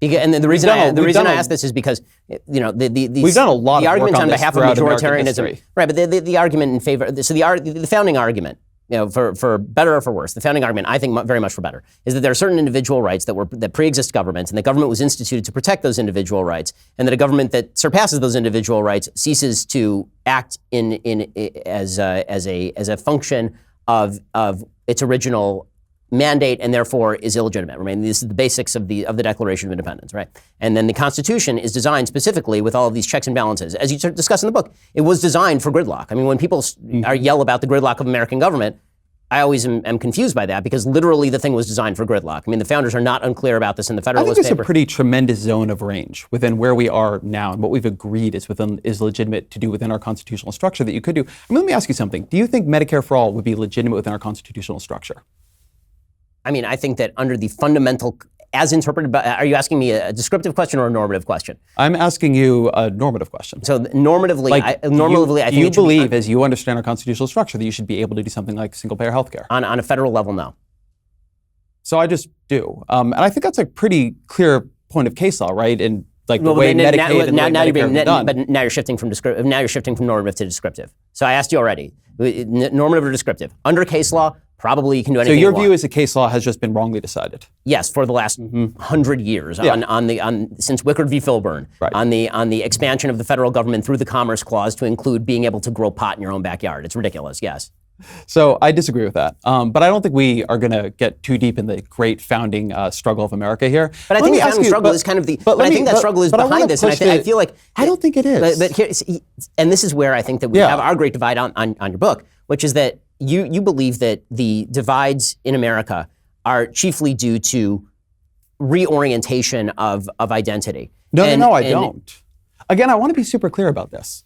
the reason I ask this is because we've done a lot the of work argument on behalf of majoritarianism, right? But the argument in favor, so the founding argument, for better or for worse, the founding argument, I think very much for better, is that there are certain individual rights that pre-exist governments, and the government was instituted to protect those individual rights, and that a government that surpasses those individual rights ceases to act as a function of its original mandate, and therefore is illegitimate. I mean, this is the basics of the Declaration of Independence, right? And then the Constitution is designed specifically with all of these checks and balances. As you discuss in the book, it was designed for gridlock. I mean, when people yell about the gridlock of American government, I always am confused by that, because literally the thing was designed for gridlock. I mean, the founders are not unclear about this in the Federalist Papers. I think there's paper. a pretty tremendous zone of range within where we are now and what we've agreed is legitimate to do within our constitutional structure that you could do. I mean, let me ask you something. Do you think Medicare-for-all would be legitimate within our constitutional structure? I mean, I think that under the fundamental, as interpreted by, are you asking me a descriptive question or a normative question? I'm asking you a normative question. So normatively, I think you believe, as you understand our constitutional structure, that you should be able to do something like single-payer health care? On a federal level, no. So I just do. And I think that's a pretty clear point of case law, right? And the way Medicaid and Medicare are done. But now you're shifting from normative to descriptive. So I asked you already, normative or descriptive? Under case law, probably you can do anything. So your view is the case law has just been wrongly decided? Yes, for the last 100 years, since Wickard v. Filburn, right. on the expansion of the federal government through the Commerce Clause to include being able to grow pot in your own backyard. It's ridiculous, yes. So I disagree with that. But I don't think we are going to get too deep in the great founding struggle of America here. But I think the founding struggle is kind of the, but I think that struggle is behind this. And I feel like, I don't think it is. But here, and this is where I think that we have our great divide on your book, which is that you believe that the divides in America are chiefly due to reorientation of identity. No, I don't. Again, I want to be super clear about this.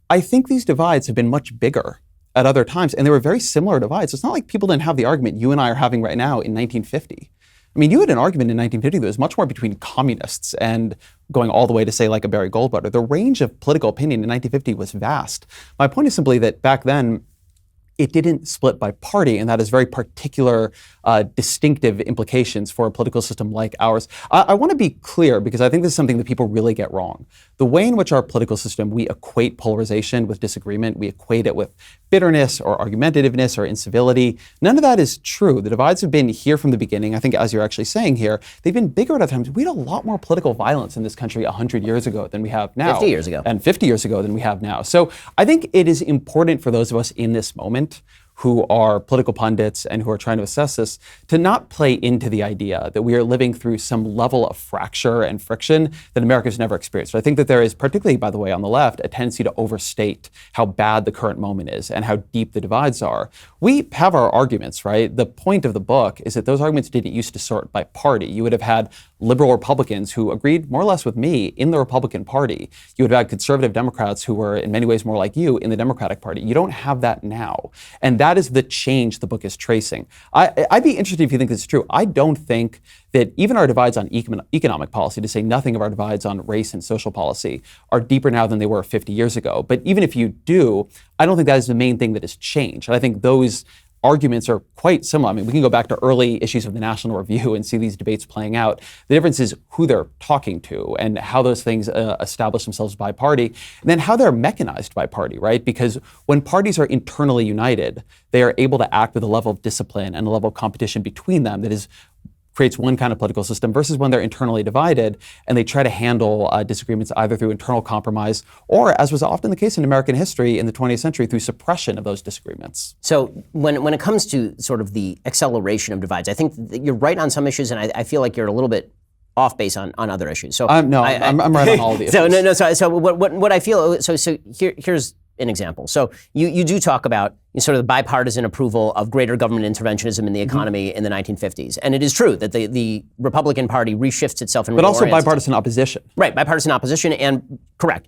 I think these divides have been much bigger at other times, and they were very similar divides. It's not like people didn't have the argument you and I are having right now in 1950. I mean, you had an argument in 1950 that was much more between communists and going all the way to, say, like a Barry Goldwater. The range of political opinion in 1950 was vast. My point is simply that back then, it didn't split by party, and that has very particular distinctive implications for a political system like ours. I want to be clear, because I think this is something that people really get wrong. The way in which our political system, we equate polarization with disagreement, we equate it with bitterness or argumentativeness or incivility. None of that is true. The divides have been here from the beginning. I think, as you're actually saying here, they've been bigger at other times. We had a lot more political violence in this country 100 years ago than we have now. 50 years ago. And 50 years ago than we have now. So I think it is important for those of us in this moment who are political pundits and who are trying to assess this, to not play into the idea that we are living through some level of fracture and friction that America's never experienced. I think that there is, particularly, by the way, on the left, a tendency to overstate how bad the current moment is and how deep the divides are. We have our arguments, right? The point of the book is that those arguments didn't used to sort by party. You would have had liberal Republicans who agreed more or less with me in the Republican Party. You would have had conservative Democrats who were in many ways more like you in the Democratic Party. You don't have that now. And that is the change the book is tracing. I'd be interested if you think this is true. I don't think that even our divides on economic policy, to say nothing of our divides on race and social policy, are deeper now than they were 50 years ago. But even if you do, I don't think that is the main thing that has changed. And I think those arguments are quite similar. I mean, we can go back to early issues of the National Review and see these debates playing out. The difference is who they're talking to and how those things establish themselves by party, and then how they're mechanized by party, right? Because when parties are internally united, they are able to act with a level of discipline and a level of competition between them that creates one kind of political system versus when they're internally divided and they try to handle disagreements either through internal compromise or, as was often the case in American history in the 20th century, through suppression of those disagreements. So when it comes to sort of the acceleration of divides, I think that you're right on some issues, and I feel like you're a little bit off base on other issues. So I'm right on all the issues. So what I feel, so here's an example. So you do talk about sort of the bipartisan approval of greater government interventionism in the economy in the 1950s. And it is true that the Republican Party reshifts itself and but also bipartisan opposition. Right, bipartisan opposition, and correct.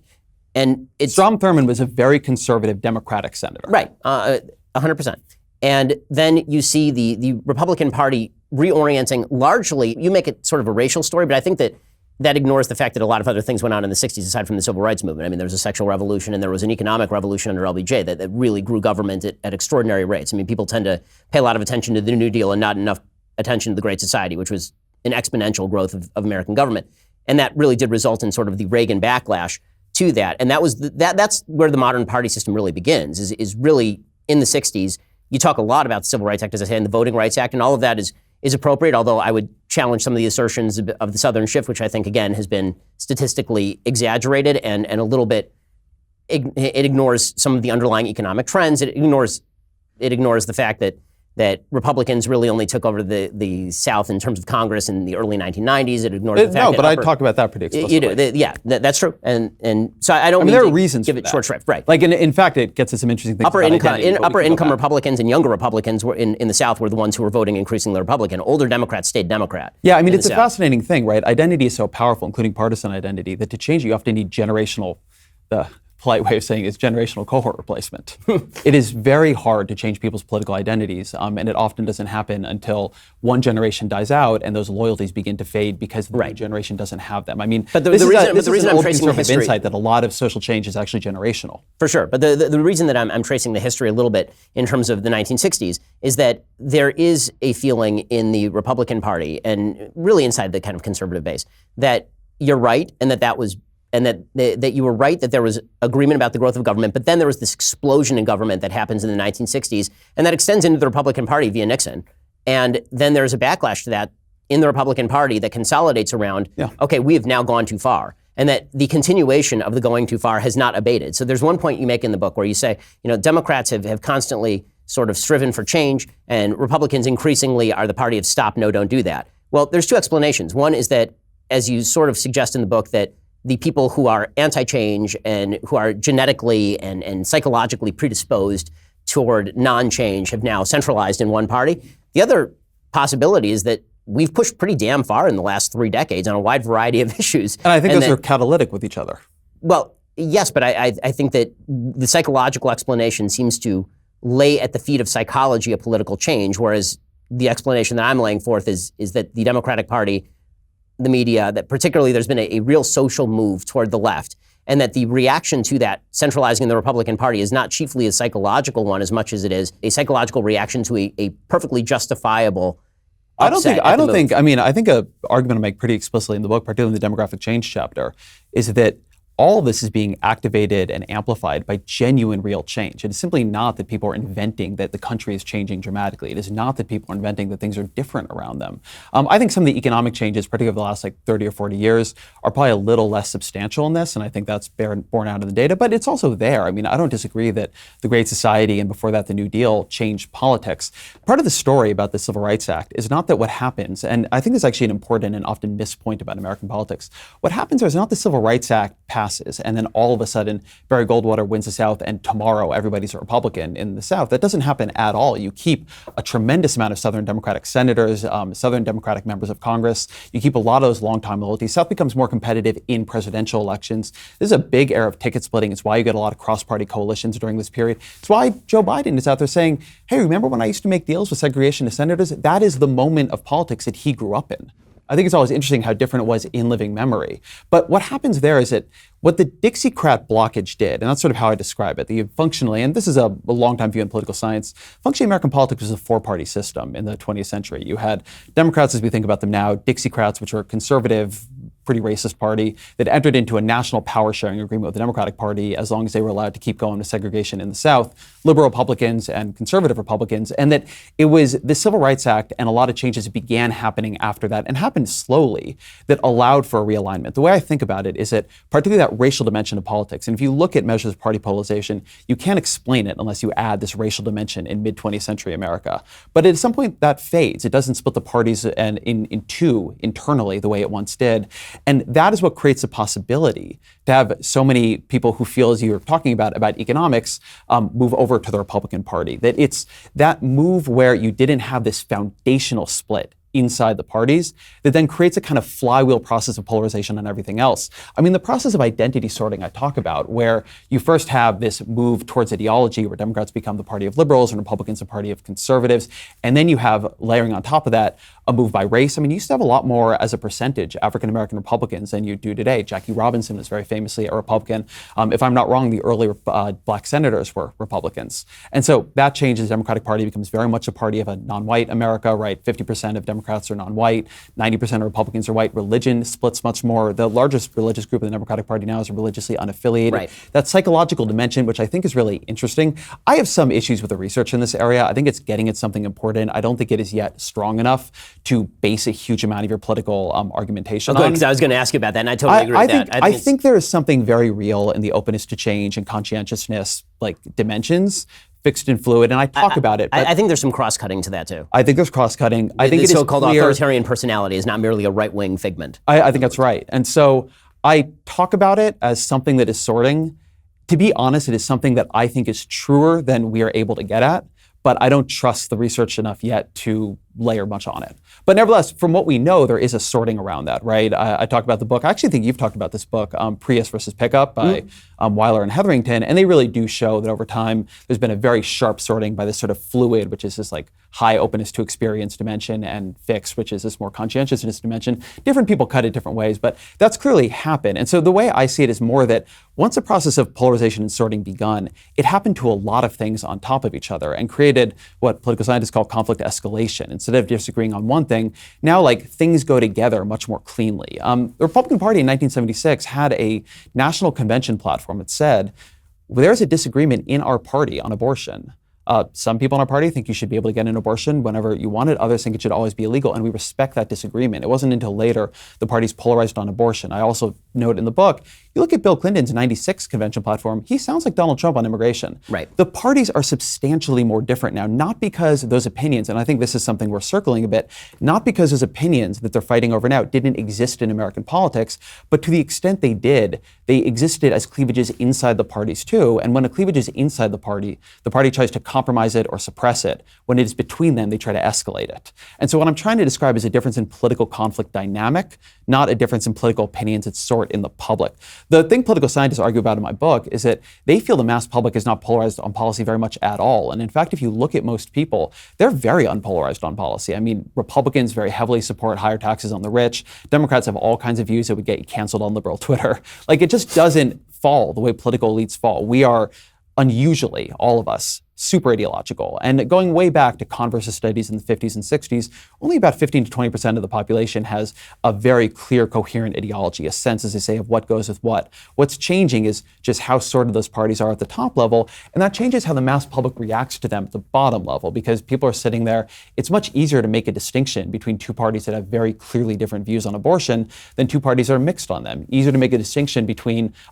And Strom Thurmond was a very conservative Democratic senator. Right, 100%. And then you see the Republican Party reorienting largely, you make it sort of a racial story, but I think that that ignores the fact that a lot of other things went on in the 60s aside from the civil rights movement. I mean, there was a sexual revolution and there was an economic revolution under LBJ that really grew government at extraordinary rates. I mean, people tend to pay a lot of attention to the New Deal and not enough attention to the Great Society, which was an exponential growth of American government. And that really did result in sort of the Reagan backlash to that. And that was that's where the modern party system really begins, is really in the 60s. You talk a lot about the Civil Rights Act, as I say, and the Voting Rights Act, and all of that is appropriate, although I would challenge some of the assertions of the Southern Shift, which I think, again, has been statistically exaggerated and a little bit, it ignores some of the underlying economic trends. It ignores the fact that Republicans really only took over the South in terms of Congress in the early 1990s. It ignores the fact that I talk about that pretty explicitly. You do, that's true. And so I don't mean, there are reasons give it short shrift, right? Like, in fact, it gets at some interesting things. Upper income Republicans and younger Republicans were in the South were the ones who were voting increasingly Republican. Older Democrats stayed Democrat. Yeah, I mean, it's a fascinating thing, right? Identity is so powerful, including partisan identity, that to change it, you often need generational, the polite way of saying is generational cohort replacement. It is very hard to change people's political identities, and it often doesn't happen until one generation dies out and those loyalties begin to fade because the new generation doesn't have them. I mean, but the reason I'm tracing the history, insight that a lot of social change is actually generational. For sure, but the reason that I'm tracing the history a little bit in terms of the 1960s is that there is a feeling in the Republican Party and really inside the kind of conservative base that you're right and that you were right that there was agreement about the growth of government, but then there was this explosion in government that happens in the 1960s, and that extends into the Republican Party via Nixon. And then there's a backlash to that in the Republican Party that consolidates around, okay, we have now gone too far, and that the continuation of the going too far has not abated. So there's one point you make in the book where you say, Democrats have constantly sort of striven for change, and Republicans increasingly are the party of stop, no, don't do that. Well, there's two explanations. One is that, as you sort of suggest in the book, that the people who are anti-change and who are genetically and psychologically predisposed toward non-change have now centralized in one party. The other possibility is that we've pushed pretty damn far in the last 3 decades on a wide variety of issues. And I think those are catalytic with each other. Well, yes, but I think that the psychological explanation seems to lay at the feet of psychology of political change, whereas the explanation that I'm laying forth is that the Democratic Party, the media, that particularly there's been a real social move toward the left, and that the reaction to that centralizing the Republican Party is not chiefly a psychological one as much as it is a psychological reaction to a perfectly justifiable upset. I think an argument I make pretty explicitly in the book, particularly in the demographic change chapter, is that all of this is being activated and amplified by genuine real change. It is simply not that people are inventing that the country is changing dramatically. It is not that people are inventing that things are different around them. I think some of the economic changes, particularly over the last 30 or 40 years, are probably a little less substantial in this, and I think that's borne out of the data, but it's also there. I mean, I don't disagree that the Great Society and before that the New Deal changed politics. Part of the story about the Civil Rights Act is not that what happens, and I think it's actually an important and often missed point about American politics. What happens is not the Civil Rights Act passes, and then all of a sudden Barry Goldwater wins the South and tomorrow everybody's a Republican in the South. That doesn't happen at all. You keep a tremendous amount of Southern Democratic senators, Southern Democratic members of Congress. You keep a lot of those longtime loyalties. South becomes more competitive in presidential elections. This is a big era of ticket splitting. It's why you get a lot of cross-party coalitions during this period. It's why Joe Biden is out there saying, hey, remember when I used to make deals with segregationist senators? That is the moment of politics that he grew up in. I think it's always interesting how different it was in living memory. But what happens there is that what the Dixiecrat blockage did, and that's sort of how I describe it, functionally, and this is a long-time view in political science, functionally American politics was a four-party system in the 20th century. You had Democrats as we think about them now, Dixiecrats, which were conservative, pretty racist party that entered into a national power-sharing agreement with the Democratic Party as long as they were allowed to keep going with segregation in the South, liberal Republicans and conservative Republicans, and that it was the Civil Rights Act and a lot of changes that began happening after that and happened slowly that allowed for a realignment. The way I think about it is that particularly that racial dimension of politics, and if you look at measures of party polarization, you can't explain it unless you add this racial dimension in mid-20th century America. But at some point that fades. It doesn't split the parties in two internally the way it once did. And that is what creates a possibility to have so many people who feel, as you were talking about economics, move over to the Republican Party. That it's that move where you didn't have this foundational split inside the parties that then creates a kind of flywheel process of polarization on everything else. I mean, the process of identity sorting I talk about, where you first have this move towards ideology where Democrats become the party of liberals and Republicans the party of conservatives, and then you have layering on top of that a move by race. I mean, you used to have a lot more as a percentage African-American Republicans than you do today. Jackie Robinson was very famously a Republican. If I'm not wrong, the early black senators were Republicans. And so that changes. The Democratic Party becomes very much a party of a non-white America, right? 50% of Democrats are non-white, 90% of Republicans are white. Religion splits much more. The largest religious group in the Democratic Party now is religiously unaffiliated. Right. That psychological dimension, which I think is really interesting. I have some issues with the research in this area. I think it's getting at something important. I don't think it is yet strong enough to base a huge amount of your political argumentation on. Because I was going to ask you about that, and I totally agree with that. I think there is something very real in the openness to change and conscientiousness, like dimensions, fixed and fluid, and I talk about it. I think there's some cross-cutting to that too. I think there's cross-cutting. I think the it is so-called clear, authoritarian personality is not merely a right-wing figment. I think that's right. And so I talk about it as something that is sorting. To be honest, it is something that I think is truer than we are able to get at, but I don't trust the research enough yet to layer much on it. But nevertheless, from what we know, there is a sorting around that, right? I talk about the book. I actually think you've talked about this book, Prius versus Pickup by Weiler and Hetherington, and they really do show that over time, there's been a very sharp sorting by this sort of fluid, which is this like high openness to experience dimension, and fixed, which is this more conscientiousness dimension. Different people cut it different ways, but that's clearly happened. And so the way I see it is more that once the process of polarization and sorting begun, it happened to a lot of things on top of each other and created what political scientists call conflict escalation. Instead of disagreeing on one thing, now like things go together much more cleanly. The Republican Party in 1976 had a national convention platform that said, well, there's a disagreement in our party on abortion. Some people in our party think you should be able to get an abortion whenever you want it. Others think it should always be illegal, and we respect that disagreement. It wasn't until later the party's polarized on abortion. I also note in the book, you look at Bill Clinton's 96 convention platform, he sounds like Donald Trump on immigration. Right. The parties are substantially more different now, not because those opinions, and I think this is something we're circling a bit, not because those opinions that they're fighting over now didn't exist in American politics, but to the extent they did, they existed as cleavages inside the parties too. And when a cleavage is inside the party tries to compromise it or suppress it. When it is between them, they try to escalate it. And so what I'm trying to describe is a difference in political conflict dynamic, not a difference in political opinions that sort in the public. The thing political scientists argue about in my book is that they feel the mass public is not polarized on policy very much at all. And in fact, if you look at most people, they're very unpolarized on policy. I mean, Republicans very heavily support higher taxes on the rich. Democrats have all kinds of views that would get you canceled on liberal Twitter. Like, it just doesn't fall the way political elites fall. We are unusually, all of us, super ideological. And going way back to converse studies in the 50s and 60s, only about 15 to 20% of the population has a very clear, coherent ideology, a sense, as they say, of what goes with what. What's changing is just how sorted those parties are at the top level, and that changes how the mass public reacts to them at the bottom level, because people are sitting there. It's much easier to make a distinction between two parties that have very clearly different views on abortion than two parties that are mixed on them. Easier to make a distinction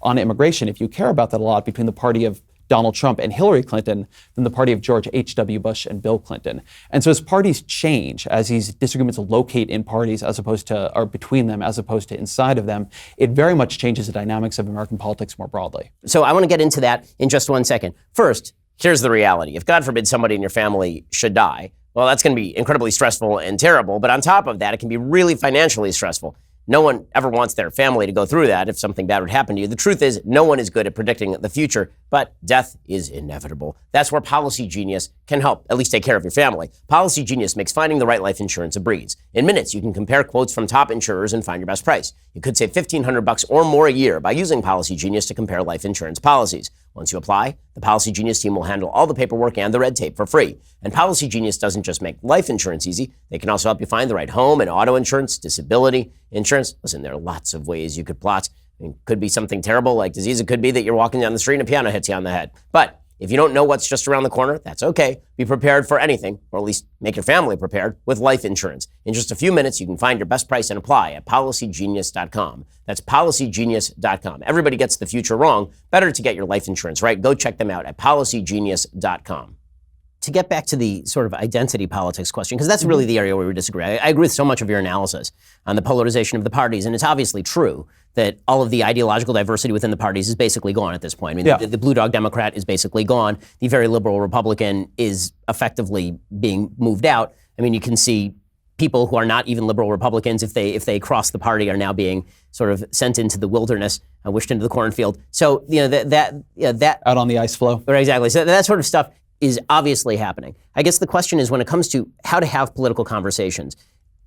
on immigration, if you care about that a lot, between the party of Donald Trump and Hillary Clinton than the party of George H.W. Bush and Bill Clinton. And so as parties change, as these disagreements locate in parties or between them as opposed to inside of them, it very much changes the dynamics of American politics more broadly. So I want to get into that in just 1 second. First, here's the reality. If God forbid somebody in your family should die, well, that's going to be incredibly stressful and terrible. But on top of that, it can be really financially stressful. No one ever wants their family to go through that if something bad would happen to you. The truth is, no one is good at predicting the future, but death is inevitable. That's where Policy Genius can help, at least take care of your family. Policy Genius makes finding the right life insurance a breeze. In minutes, you can compare quotes from top insurers and find your best price. You could save $1,500 or more a year by using Policy Genius to compare life insurance policies. Once you apply, the Policy Genius team will handle all the paperwork and the red tape for free. And Policy Genius doesn't just make life insurance easy. They can also help you find the right home and auto insurance, disability insurance. Listen, there are lots of ways you could plot. It could be something terrible like disease. It could be that you're walking down the street and a piano hits you on the head. But if you don't know what's just around the corner, that's okay. Be prepared for anything, or at least make your family prepared with life insurance. In just a few minutes, you can find your best price and apply at policygenius.com. That's policygenius.com. Everybody gets the future wrong. Better to get your life insurance right. Go check them out at policygenius.com. To get back to the sort of identity politics question, because that's really the area where we disagree. I agree with so much of your analysis on the polarization of the parties, and it's obviously true that all of the ideological diversity within the parties is basically gone at this point. I mean, the Blue Dog Democrat is basically gone. The very liberal Republican is effectively being moved out. I mean, you can see people who are not even liberal Republicans, if they cross the party, are now being sort of sent into the wilderness, wished into the cornfield. So that out on the ice floe. Right, exactly. So that sort of stuff is obviously happening. I guess the question is, when it comes to how to have political conversations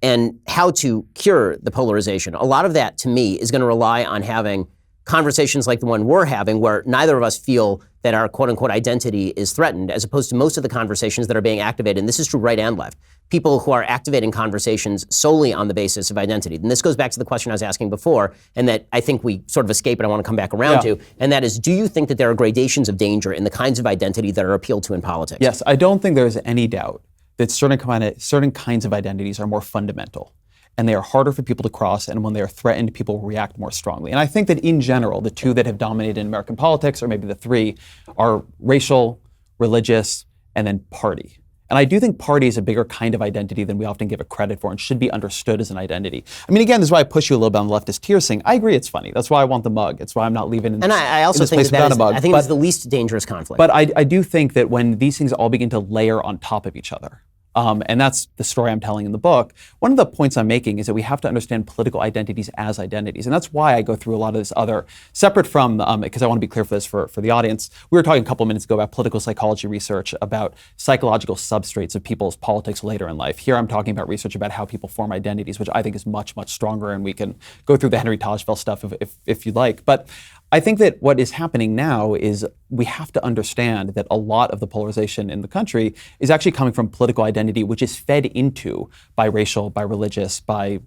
and how to cure the polarization, a lot of that to me is going to rely on having conversations like the one we're having, where neither of us feel that our quote-unquote identity is threatened, as opposed to most of the conversations that are being activated, and this is true right and left, people who are activating conversations solely on the basis of identity. And this goes back to the question I was asking before, and that I think we sort of escape and I want to come back around to, and that is, do you think that there are gradations of danger in the kinds of identity that are appealed to in politics? Yes, I don't think there's any doubt that certain kinds of identities are more fundamental, and they are harder for people to cross, and when they are threatened, people react more strongly. And I think that in general, the two that have dominated in American politics, or maybe the three, are racial, religious, and then party. And I do think party is a bigger kind of identity than we often give it credit for, and should be understood as an identity. I mean, again, this is why I push you a little bit on the leftist tears thing. I agree it's funny. That's why I want the mug. It's why I'm not leaving in this, I also in this think place without a mug. I think it's the least dangerous conflict. But I do think that when these things all begin to layer on top of each other, and that's the story I'm telling in the book, one of the points I'm making is that we have to understand political identities as identities. And that's why I go through a lot of this other, separate from, because I want to be clear for this for the audience. We were talking a couple minutes ago about political psychology research, about psychological substrates of people's politics later in life. Here I'm talking about research about how people form identities, which I think is much, much stronger. And we can go through the Henry Tajfel stuff if you'd like. But I think that what is happening now is we have to understand that a lot of the polarization in the country is actually coming from political identity, which is fed into by racial, by religious, by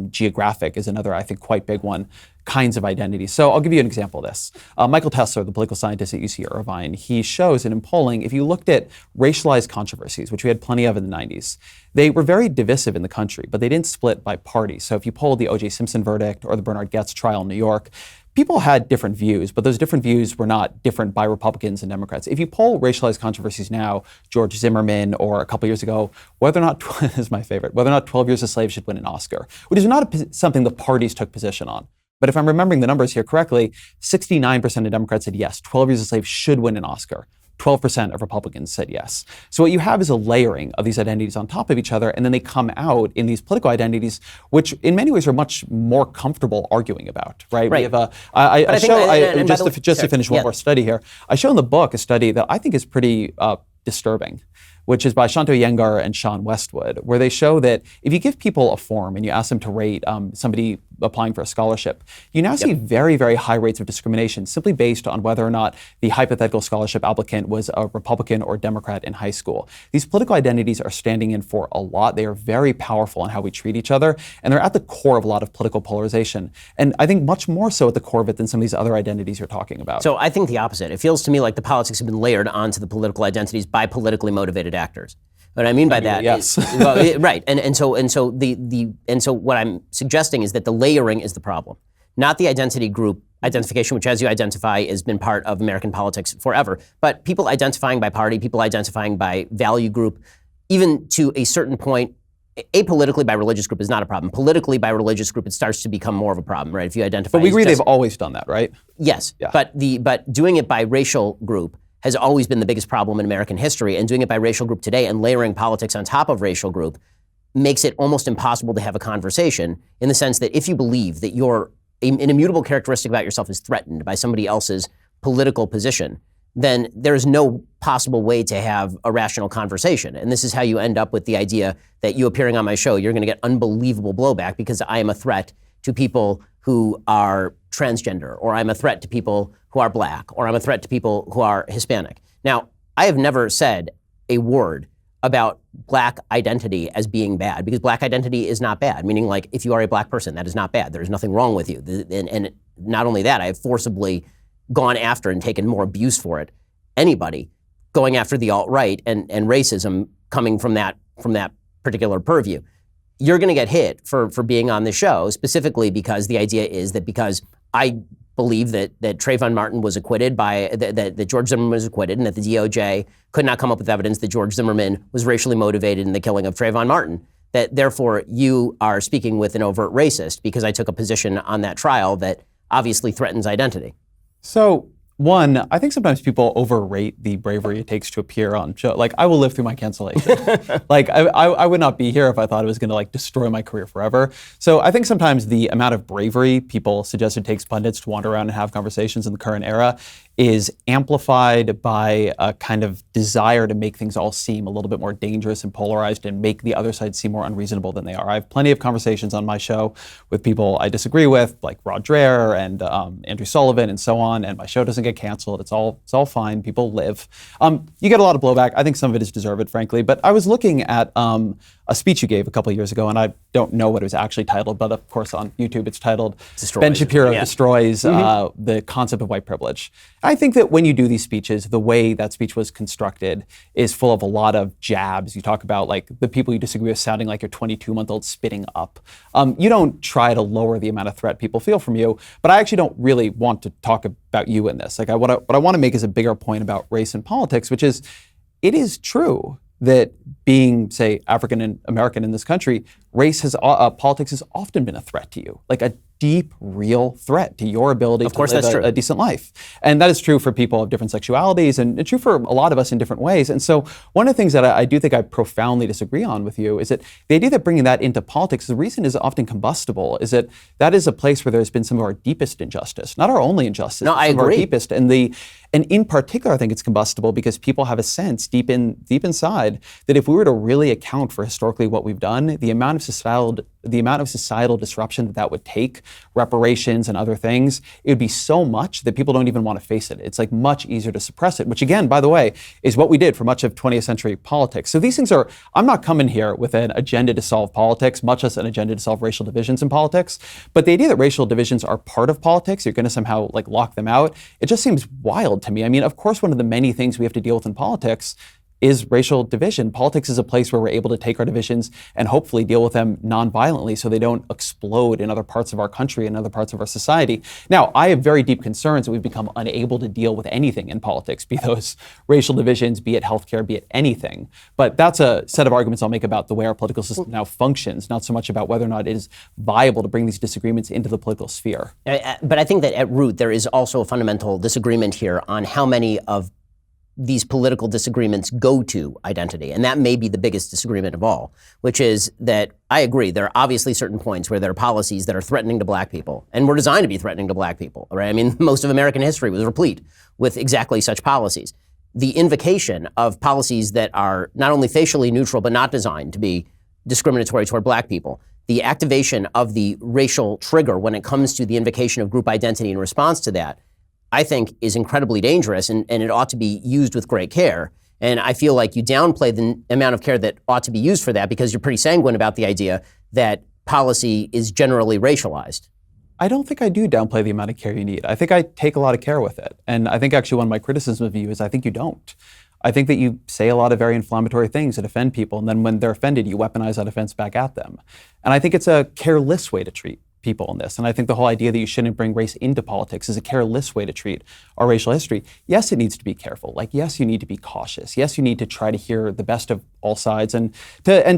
geographic is another, I think, quite big one, kinds of identities. So I'll give you an example of this. Michael Tesler, the political scientist at UC Irvine, he shows that in polling, if you looked at racialized controversies, which we had plenty of in the 90s, they were very divisive in the country, but they didn't split by party. So if you polled the O.J. Simpson verdict or the Bernard Goetz trial in New York, people had different views, but those different views were not different by Republicans and Democrats. If you poll racialized controversies now, George Zimmerman, or a couple years ago, whether or not, this is my favorite, whether or not 12 Years a Slave should win an Oscar, which is not something the parties took position on. But if I'm remembering the numbers here correctly, 69% of Democrats said yes, 12 Years a Slave should win an Oscar. 12% of Republicans said yes. So what you have is a layering of these identities on top of each other, and then they come out in these political identities, which in many ways are much more comfortable arguing about, right? We have just to finish one more study here, I show in the book a study that I think is pretty disturbing, which is by Shanto Yengar and Sean Westwood, where they show that if you give people a form and you ask them to rate somebody applying for a scholarship, you now see very, very high rates of discrimination simply based on whether or not the hypothetical scholarship applicant was a Republican or Democrat in high school. These political identities are standing in for a lot. They are very powerful in how we treat each other, and they're at the core of a lot of political polarization. And I think much more so at the core of it than some of these other identities you're talking about. So I think the opposite. It feels to me like the politics have been layered onto the political identities by politically motivated actors. What I mean by that yes. is, right, and so what I'm suggesting is that the layering is the problem, not the identity group identification, which, as you identify, has been part of American politics forever. But people identifying by party, people identifying by value group, even to a certain point, apolitically by religious group is not a problem. Politically by religious group, it starts to become more of a problem, right? If you identify, but we agree they've always done that, right? Yes, yeah. But doing it by racial group has always been the biggest problem in American history, and doing it by racial group today and layering politics on top of racial group makes it almost impossible to have a conversation, in the sense that if you believe that an immutable characteristic about yourself is threatened by somebody else's political position, then there's no possible way to have a rational conversation. And this is how you end up with the idea that you appearing on my show, you're going to get unbelievable blowback because I am a threat to people who are transgender, or I'm a threat to people who are black, or I'm a threat to people who are Hispanic. Now, I have never said a word about black identity as being bad, because black identity is not bad, meaning like if you are a black person, that is not bad. There is nothing wrong with you. And not only that, I have forcibly gone after and taken more abuse for it. Anybody going after the alt-right and racism coming from that particular purview. You're going to get hit for being on the show, specifically because the idea is that because I believe that Trayvon Martin was acquitted that George Zimmerman was acquitted, and that the DOJ could not come up with evidence that George Zimmerman was racially motivated in the killing of Trayvon Martin, that therefore you are speaking with an overt racist because I took a position on that trial that obviously threatens identity. So One, I think sometimes people overrate the bravery it takes to appear on show. Like, I will live through my cancellation. Like, I would not be here if I thought it was going to like destroy my career forever. So I think sometimes the amount of bravery people suggest it takes pundits to wander around and have conversations in the current era is amplified by a kind of desire to make things all seem a little bit more dangerous and polarized and make the other side seem more unreasonable than they are. I have plenty of conversations on my show with people I disagree with, like Rod Dreher and Andrew Sullivan and so on, and my show doesn't get canceled. It's all fine. People live. You get a lot of blowback. I think some of it is deserved, frankly. But I was looking at a speech you gave a couple of years ago, and I don't know what it was actually titled, but of course on YouTube it's titled Ben Shapiro Destroys the Concept of White Privilege. I think that when you do these speeches, the way that speech was constructed is full of a lot of jabs. You talk about like the people you disagree with sounding like your 22-month-old spitting up. You don't try to lower the amount of threat people feel from you, but I actually don't really want to talk about you in this. Like what I want to make is a bigger point about race and politics, which is it is true that being, say, African American in this country, politics has often been a threat to you, like a deep, real threat to your ability to live a decent life. And that is true for people of different sexualities and true for a lot of us in different ways. And so one of the things that I do think I profoundly disagree on with you is that the idea that bringing that into politics, the reason is often combustible, is that is a place where there's been some of our deepest injustice, not our only injustice, no, I agree. Of our deepest. And in particular, I think it's combustible because people have a sense deep inside that if we were to really account for historically what we've done, the amount of societal disruption that would take, reparations and other things, it would be so much that people don't even want to face it. It's like much easier to suppress it, which again, by the way, is what we did for much of 20th century politics. So these things I'm not coming here with an agenda to solve politics, much less an agenda to solve racial divisions in politics. But the idea that racial divisions are part of politics, you're going to somehow like lock them out, it just seems wild to me. I mean, of course, one of the many things we have to deal with in politics is racial division. Politics is a place where we're able to take our divisions and hopefully deal with them non-violently so they don't explode in other parts of our country and other parts of our society. Now, I have very deep concerns that we've become unable to deal with anything in politics, be those racial divisions, be it healthcare, be it anything. But that's a set of arguments I'll make about the way our political system now functions, not so much about whether or not it is viable to bring these disagreements into the political sphere. But I think that at root, there is also a fundamental disagreement here on how many of these political disagreements go to identity. And that may be the biggest disagreement of all, which is that I agree, there are obviously certain points where there are policies that are threatening to black people and were designed to be threatening to black people, right? I mean, most of American history was replete with exactly such policies. The invocation of policies that are not only facially neutral, but not designed to be discriminatory toward black people, the activation of the racial trigger when it comes to the invocation of group identity in response to that, I think is incredibly dangerous and it ought to be used with great care. And I feel like you downplay the amount of care that ought to be used for that because you're pretty sanguine about the idea that policy is generally racialized. I don't think I do downplay the amount of care you need. I think I take a lot of care with it. And I think actually one of my criticisms of you is I think you don't. I think that you say a lot of very inflammatory things that offend people, and then when they're offended, you weaponize that offense back at them. And I think it's a careless way to treat people in this. And I think the whole idea that you shouldn't bring race into politics is a careless way to treat our racial history. Yes, it needs to be careful. Like, yes, you need to be cautious. Yes, you need to try to hear the best of all sides. And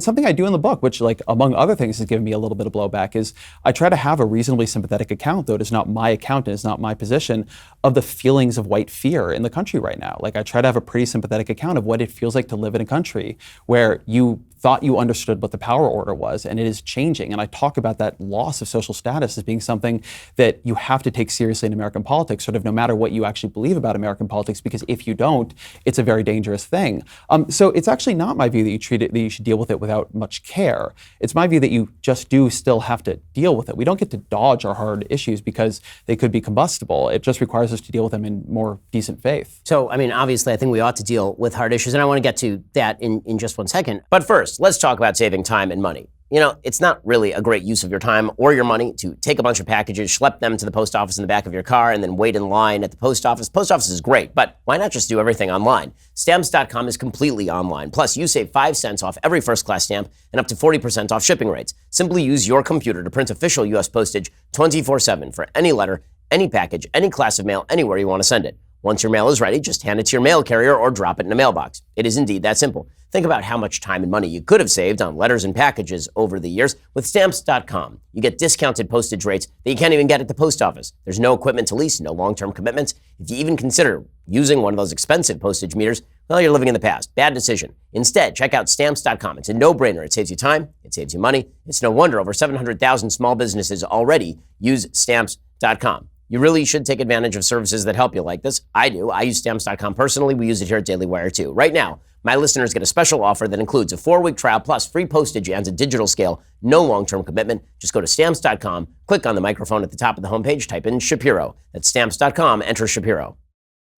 something I do in the book, which like among other things has given me a little bit of blowback, is I try to have a reasonably sympathetic account, though it is not my account and it's not my position, of the feelings of white fear in the country right now. Like I try to have a pretty sympathetic account of what it feels like to live in a country where you thought you understood what the power order was, and it is changing. And I talk about that loss of social status as being something that you have to take seriously in American politics, sort of no matter what you actually believe about American politics, because if you don't, it's a very dangerous thing. So it's actually not my view that you should deal with it without much care. It's my view that you just do still have to deal with it. We don't get to dodge our hard issues because they could be combustible. It just requires us to deal with them in more decent faith. So, I mean, obviously, I think we ought to deal with hard issues, and I want to get to that in just one second. But first, let's talk about saving time and money. You know, it's not really a great use of your time or your money to take a bunch of packages, schlep them to the post office in the back of your car, and then wait in line at the post office. Post office is great, but why not just do everything online? Stamps.com is completely online. Plus, you save 5 cents off every first-class stamp and up to 40% off shipping rates. Simply use your computer to print official U.S. postage 24/7 for any letter, any package, any class of mail, anywhere you want to send it. Once your mail is ready, just hand it to your mail carrier or drop it in a mailbox. It is indeed that simple. Think about how much time and money you could have saved on letters and packages over the years with Stamps.com. You get discounted postage rates that you can't even get at the post office. There's no equipment to lease, no long-term commitments. If you even consider using one of those expensive postage meters, well, you're living in the past. Bad decision. Instead, check out Stamps.com. It's a no-brainer. It saves you time. It saves you money. It's no wonder over 700,000 small businesses already use Stamps.com. You really should take advantage of services that help you like this. I do. I use Stamps.com personally. We use it here at Daily Wire too. Right now, my listeners get a special offer that includes a 4-week trial plus free postage and a digital scale. No long-term commitment. Just go to Stamps.com, click on the microphone at the top of the homepage, type in Shapiro. That's Stamps.com, enter Shapiro.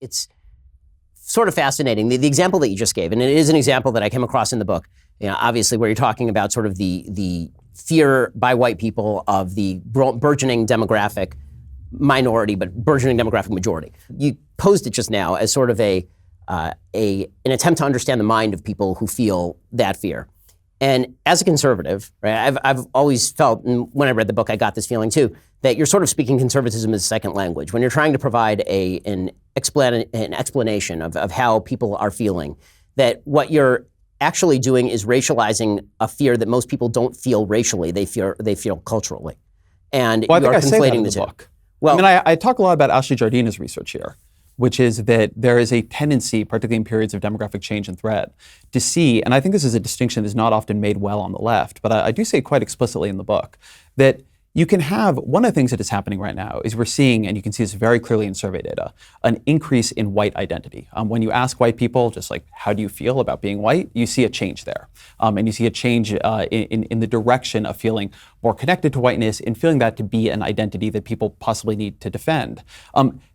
It's sort of fascinating. The example that you just gave, and it is an example that I came across in the book, obviously where you're talking about sort of the fear by white people of the burgeoning demographic minority, but burgeoning demographic majority. You posed it just now as sort of an attempt to understand the mind of people who feel that fear. And as a conservative, right, I've always felt, and when I read the book, I got this feeling too, that you're sort of speaking conservatism as a second language. When you're trying to provide an explanation of how people are feeling, that what you're actually doing is racializing a fear that most people don't feel racially, they feel culturally. And you are conflating the two. Book. Well, I talk a lot about Ashley Jardina's research here, which is that there is a tendency, particularly in periods of demographic change and threat, to see, and I think this is a distinction that's not often made well on the left, but I do say quite explicitly in the book, that you can have, one of the things that is happening right now is we're seeing, and you can see this very clearly in survey data, an increase in white identity. When you ask white people, just like, how do you feel about being white? You see a change there. And you see a change in the direction of feeling more connected to whiteness and feeling that to be an identity that people possibly need to defend.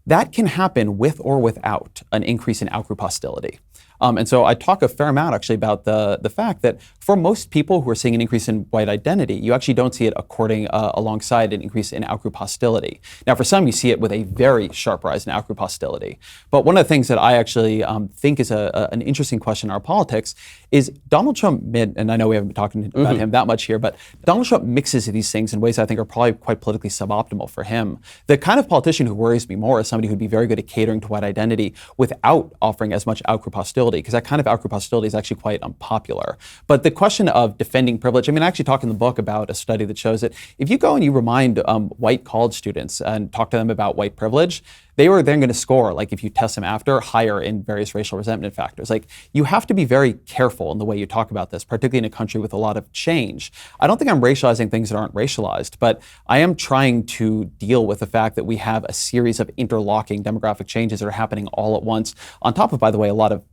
That can happen with or without an increase in outgroup hostility. And so I talk a fair amount actually about the fact that for most people who are seeing an increase in white identity, you actually don't see it alongside an increase in outgroup hostility. Now, for some, you see it with a very sharp rise in outgroup hostility. But one of the things that I actually think is an interesting question in our politics is Donald Trump, and I know we haven't been talking about him that much here, but Donald Trump mixes these things in ways I think are probably quite politically suboptimal for him. The kind of politician who worries me more is somebody who'd be very good at catering to white identity without offering as much outgroup hostility, because that kind of outgroup hostility is actually quite unpopular. But the question of defending privilege, I actually talk in the book about a study that shows that if you go and you remind white college students and talk to them about white privilege, they were then going to score, like if you test them after, higher in various racial resentment factors. Like, you have to be very careful in the way you talk about this, particularly in a country with a lot of change. I don't think I'm racializing things that aren't racialized, but I am trying to deal with the fact that we have a series of interlocking demographic changes that are happening all at once, on top of, by the way, a lot of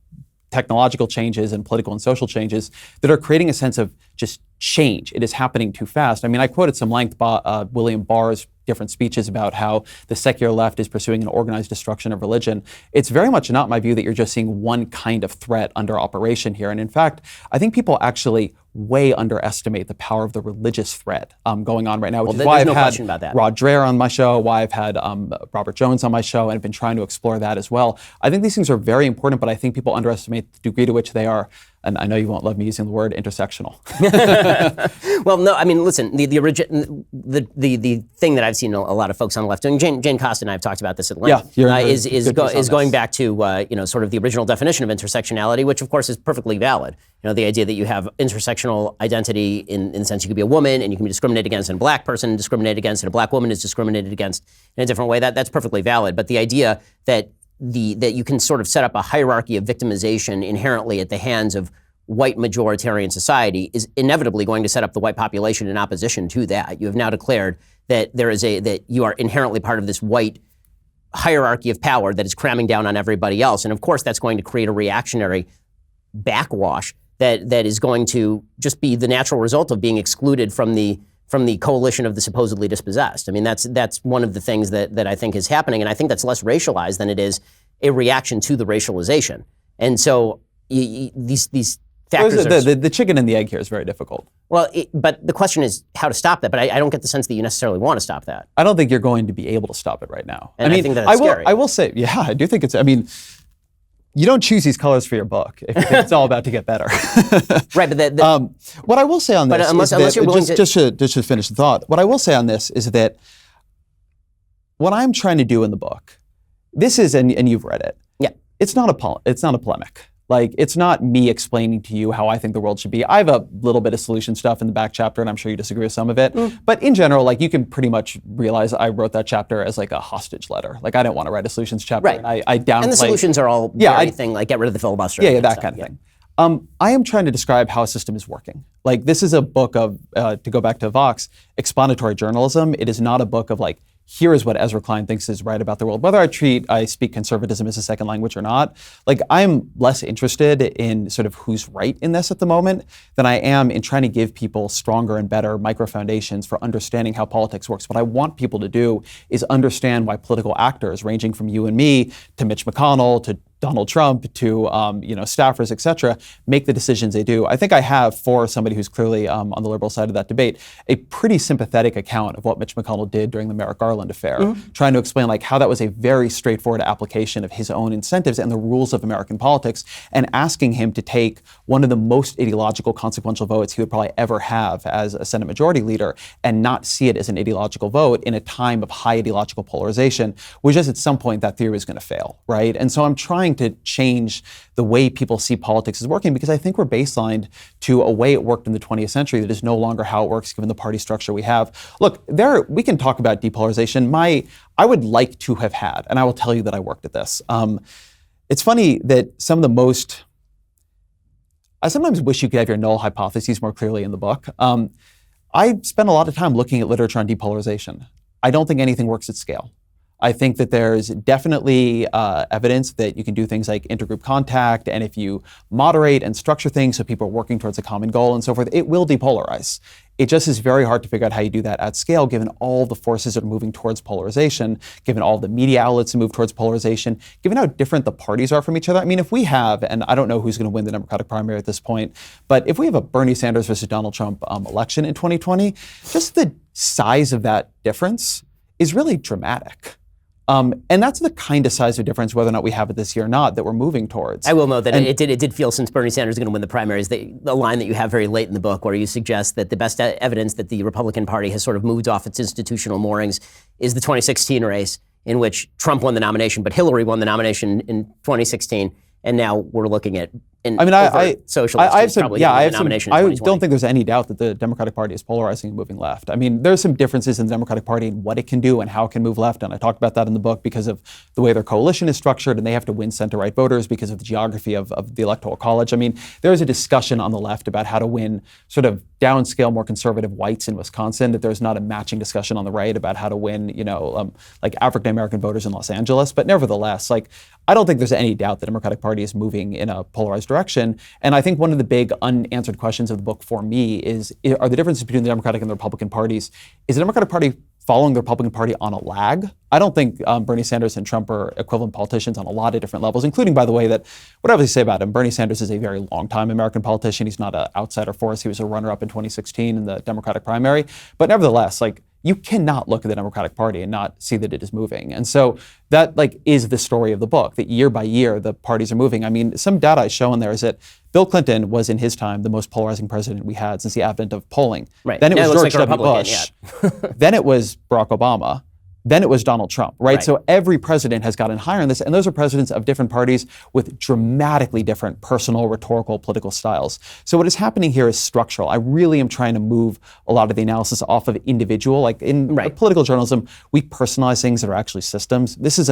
technological changes and political and social changes that are creating a sense of just change. It is happening too fast. I quoted some length William Barr's different speeches about how the secular left is pursuing an organized destruction of religion. It's very much not my view that you're just seeing one kind of threat under operation here. And in fact, I think people actually way underestimate the power of the religious threat going on right now, which is why I've had Rod Dreher on my show, why I've had Robert Jones on my show, and I've been trying to explore that as well. I think these things are very important, but I think people underestimate the degree to which they are, and I know you won't love me using the word intersectional. Well, no, listen, the thing that I've seen a lot of folks on the left doing, Jane Costa and I have talked about this at length, is going back to sort of the original definition of intersectionality, which of course is perfectly valid. The idea that you have intersectional identity in the sense you could be a woman and you can be discriminated against, and a black person discriminated against, and a black woman is discriminated against in a different way, that's perfectly valid. But the idea that you can sort of set up a hierarchy of victimization inherently at the hands of white majoritarian society is inevitably going to set up the white population in opposition to that. You have now declared that that you are inherently part of this white hierarchy of power that is cramming down on everybody else. And of course, that's going to create a reactionary backwash that is going to just be the natural result of being excluded from the coalition of the supposedly dispossessed. That's one of the things that I think is happening, and I think that's less racialized than it is a reaction to the racialization. And so these factors the chicken and the egg here is very difficult. Well, but the question is how to stop that, but I don't get the sense that you necessarily want to stop that. I don't think you're going to be able to stop it right now. And I think that's scary. I will say, yeah, I do think it's, you don't choose these colors for your book if you think it's all about to get better. Right, but what I will say on this unless you're willing just to finish the thought, what I will say on this is that what I'm trying to do in the book this is, and you've read it. Yeah. It's not a polemic. Like, it's not me explaining to you how I think the world should be. I have a little bit of solution stuff in the back chapter, and I'm sure you disagree with some of it. But in general, like, you can pretty much realize I wrote that chapter as like a hostage letter. Like, I didn't want to write a solutions chapter. Right. And I downplay. And the solutions are all anything like get rid of the filibuster. Yeah, that kind of thing. I am trying to describe how a system is working. Like, this is a book of, to go back to Vox, explanatory journalism. It is not a book of like, here is what Ezra Klein thinks is right about the world. Whether I speak conservatism as a second language or not, like, I'm less interested in sort of who's right in this at the moment than I am in trying to give people stronger and better micro foundations for understanding how politics works. What I want people to do is understand why political actors, ranging from you and me to Mitch McConnell to Donald Trump to staffers, et cetera, make the decisions they do. I think I have, for somebody who's clearly on the liberal side of that debate, a pretty sympathetic account of what Mitch McConnell did during the Merrick Garland affair, trying to explain like how that was a very straightforward application of his own incentives and the rules of American politics, and asking him to take one of the most ideological, consequential votes he would probably ever have as a Senate Majority Leader and not see it as an ideological vote in a time of high ideological polarization, which is at some point that theory is going to fail, right? And so I'm trying to change the way people see politics as working, because I think we're baselined to a way it worked in the 20th century that is no longer how it works given the party structure we have. Look, we can talk about depolarization. I would like to have had, and I will tell you that I worked at this. It's funny that I sometimes wish you could have your null hypotheses more clearly in the book. I spent a lot of time looking at literature on depolarization. I don't think anything works at scale. I think that there's definitely evidence that you can do things like intergroup contact, and if you moderate and structure things so people are working towards a common goal and so forth, it will depolarize. It just is very hard to figure out how you do that at scale, given all the forces that are moving towards polarization, given all the media outlets that move towards polarization, given how different the parties are from each other. I mean, if we have, and I don't know who's going to win the Democratic primary at this point, but if we have a Bernie Sanders versus Donald Trump election in 2020, just the size of that difference is really dramatic. And that's the kind of size of difference, whether or not we have it this year or not, that we're moving towards. I will note that it did feel, since Bernie Sanders is going to win the primaries, the line that you have very late in the book where you suggest that the best evidence that the Republican Party has sort of moved off its institutional moorings is the 2016 race, in which Trump won the nomination, but Hillary won the nomination in 2016. And now we're looking at socialist. I don't think there's any doubt that the Democratic Party is polarizing and moving left. I mean, there's some differences in the Democratic Party and what it can do and how it can move left. And I talked about that in the book because of the way their coalition is structured, and they have to win center-right voters because of the geography of the Electoral College. I mean, there's a discussion on the left about how to win sort of downscale, more conservative whites in Wisconsin, that there's not a matching discussion on the right about how to win, like African-American voters in Los Angeles. But nevertheless, I don't think there's any doubt the Democratic Party is moving in a polarized direction. And I think one of the big unanswered questions of the book for me is, are the differences between the Democratic and the Republican parties, is the Democratic Party following the Republican Party on a lag? I don't think Bernie Sanders and Trump are equivalent politicians on a lot of different levels, including, by the way, that what I would say about him, Bernie Sanders is a very long-time American politician. He's not an outsider force. He was a runner-up in 2016 in the Democratic primary. But nevertheless, you cannot look at the Democratic Party and not see that it is moving. And so that is the story of the book, that year by year, the parties are moving. I mean, some data I show in there is that Bill Clinton was, in his time, the most polarizing president we had since the advent of polling. Right. Then it was George W. Bush. Then it was Barack Obama. Then it was Donald Trump, right? So every president has gotten higher in this, and those are presidents of different parties with dramatically different personal, rhetorical, political styles. So what is happening here is structural. I really am trying to move a lot of the analysis off of individual. Like in political journalism, we personalize things that are actually systems. This is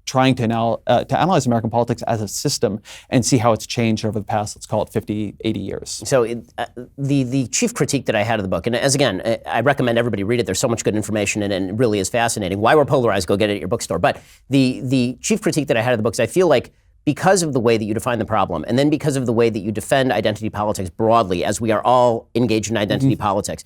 trying to analyze American politics as a system and see how it's changed over the past, let's call it 50, 80 years. So the chief critique that I had of the book, and as again, I recommend everybody read it. There's so much good information in it, and it really is fascinating. Why We're Polarized, go get it at your bookstore. But the chief critique that I had of the book is I feel like because of the way that you define the problem, and then because of the way that you defend identity politics broadly, as we are all engaged in identity politics,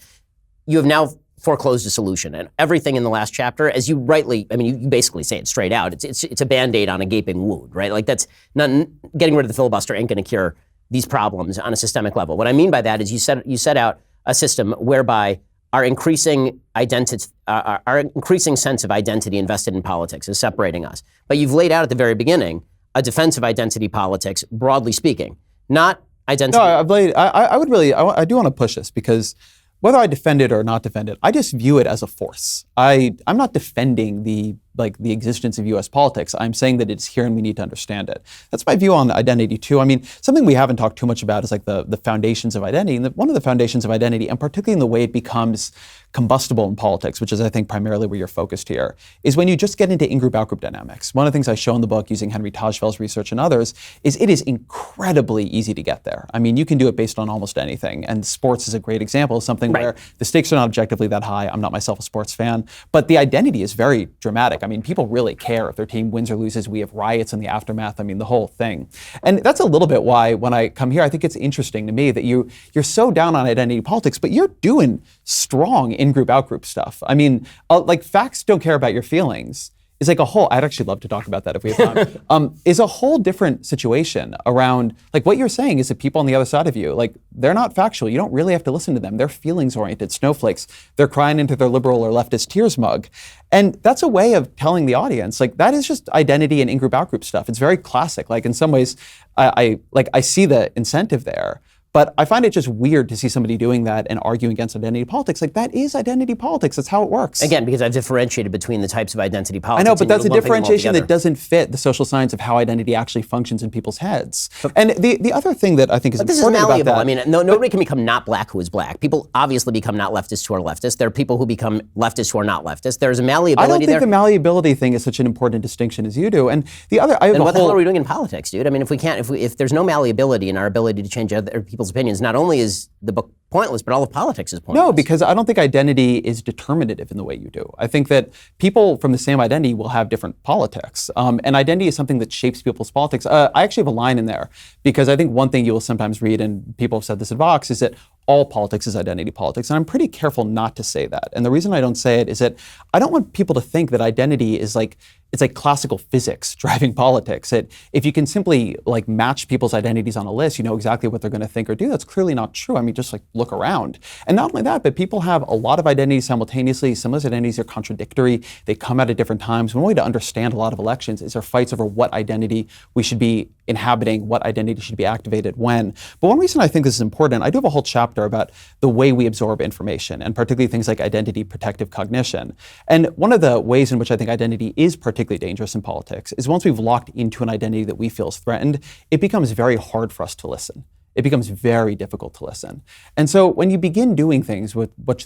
you have now foreclosed a solution. And everything in the last chapter, as you rightly, you basically say it straight out, it's a Band-Aid on a gaping wound, right? That's not, getting rid of the filibuster ain't going to cure these problems on a systemic level. What I mean by that is you set out a system whereby our increasing sense of identity invested in politics is separating us. But you've laid out at the very beginning a defense of identity politics, broadly speaking, not identity. No, I do want to push this, because whether I defend it or not defend it, I just view it as a force. I'm not defending the like the existence of US politics. I'm saying that it's here and we need to understand it. That's my view on identity too. I mean, something we haven't talked too much about is like the foundations of identity. And one of the foundations of identity, and particularly in the way it becomes combustible in politics, which is I think primarily where you're focused here, is when you just get into in-group, out-group dynamics. One of the things I show in the book using Henry Tajfel's research and others is it is incredibly easy to get there. I mean, you can do it based on almost anything. And sports is a great example of something where the stakes are not objectively that high. I'm not myself a sports fan, but the identity is very dramatic. I mean, people really care if their team wins or loses. We have riots in the aftermath. I mean, the whole thing. And that's a little bit why when I come here, I think it's interesting to me that you're so down on identity politics, but you're doing strong in-group, out-group stuff. I mean, like facts don't care about your feelings is like a whole, I'd actually love to talk about that if we have time, is a whole different situation around, like what you're saying is that people on the other side of you, like they're not factual. You don't really have to listen to them. They're feelings-oriented snowflakes. They're crying into their liberal or leftist tears mug. And that's a way of telling the audience, like that is just identity and in-group, out-group stuff. It's very classic. Like in some ways, I see the incentive there. But I find it just weird to see somebody doing that and arguing against identity politics. Like that is identity politics. That's how it works. Again, because I've differentiated between the types of identity politics. I know, but that's a differentiation that doesn't fit the social science of how identity actually functions in people's heads. And the other thing that I think is important about that. This is malleable. I mean, nobody can become not black who is black. People obviously become not leftists who are leftists. There are people who become leftists who are not leftists. There's a malleability there. I don't think the malleability thing is such an important distinction as you do. And the other, then what the hell are we doing in politics, dude? I mean, if there's no malleability in our ability to change other people's opinions, not only is the book pointless, but all of politics is pointless. No, because I don't think identity is determinative in the way you do. I think that people from the same identity will have different politics. And identity is something that shapes people's politics. I actually have a line in there because I think one thing you will sometimes read, and people have said this at Vox, is that all politics is identity politics. And I'm pretty careful not to say that. And the reason I don't say it is that I don't want people to think that identity is like, it's like classical physics driving politics. If you can simply like match people's identities on a list, you know exactly what they're going to think or do. That's clearly not true. I mean, just like look around. And not only that, but people have a lot of identities simultaneously. Some of those identities are contradictory. They come out at different times. One way to understand a lot of elections is there fights over what identity we should be inhabiting, what identity should be activated when. But one reason I think this is important, I do have a whole chapter about the way we absorb information, and particularly things like identity protective cognition. And one of the ways in which I think identity is particularly dangerous in politics is once we've locked into an identity that we feel is threatened, it becomes very hard for us to listen. It becomes very difficult to listen. And so when you begin doing things with what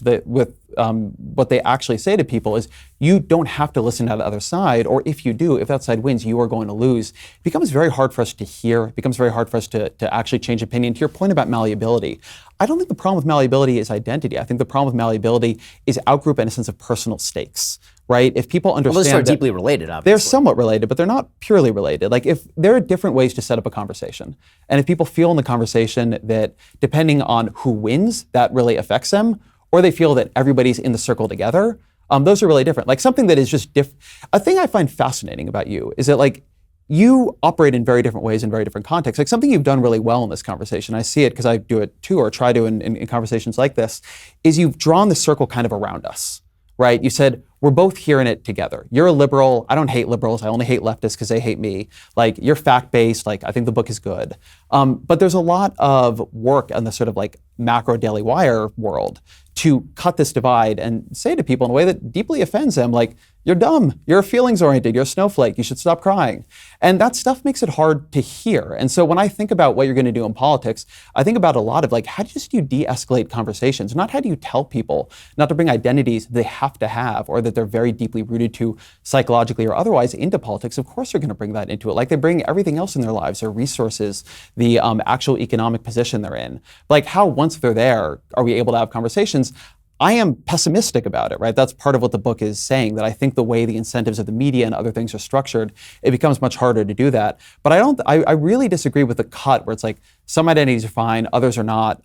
they actually say to people is, you don't have to listen to the other side, or if you do, if that side wins, you are going to lose. It becomes very hard for us to hear. It becomes very hard for us to actually change opinion. To your point about malleability, I don't think the problem with malleability is identity. I think the problem with malleability is outgroup and a sense of personal stakes. Right? If people understand those are deeply related, obviously. They're somewhat related, but they're not purely related. Like if there are different ways to set up a conversation, and if people feel in the conversation that depending on who wins, that really affects them, or they feel that everybody's in the circle together, those are really different. Like something that is just different. A thing I find fascinating about you is that like you operate in very different ways in very different contexts. Like something you've done really well in this conversation, I see it because I do it too, or try to in conversations like this, is you've drawn the circle kind of around us. Right? You said, we're both here in it together. You're a liberal. I don't hate liberals. I only hate leftists because they hate me. Like, you're fact-based. Like, I think the book is good. But there's a lot of work on the sort of like macro Daily Wire world to cut this divide and say to people in a way that deeply offends them, like, you're dumb, you're feelings-oriented, you're a snowflake, you should stop crying. And that stuff makes it hard to hear. And so when I think about what you're going to do in politics, I think about a lot of like, how do you de-escalate conversations? Not how do you tell people not to bring identities they have to have or that they're very deeply rooted to psychologically or otherwise into politics. Of course you're going to bring that into it. Like they bring everything else in their lives, their resources, the actual economic position they're in. Like how once they're there, are we able to have conversations? I am pessimistic about it, right? That's part of what the book is saying, that I think the way the incentives of the media and other things are structured, it becomes much harder to do that. But I really disagree with the cut where it's like, some identities are fine, others are not,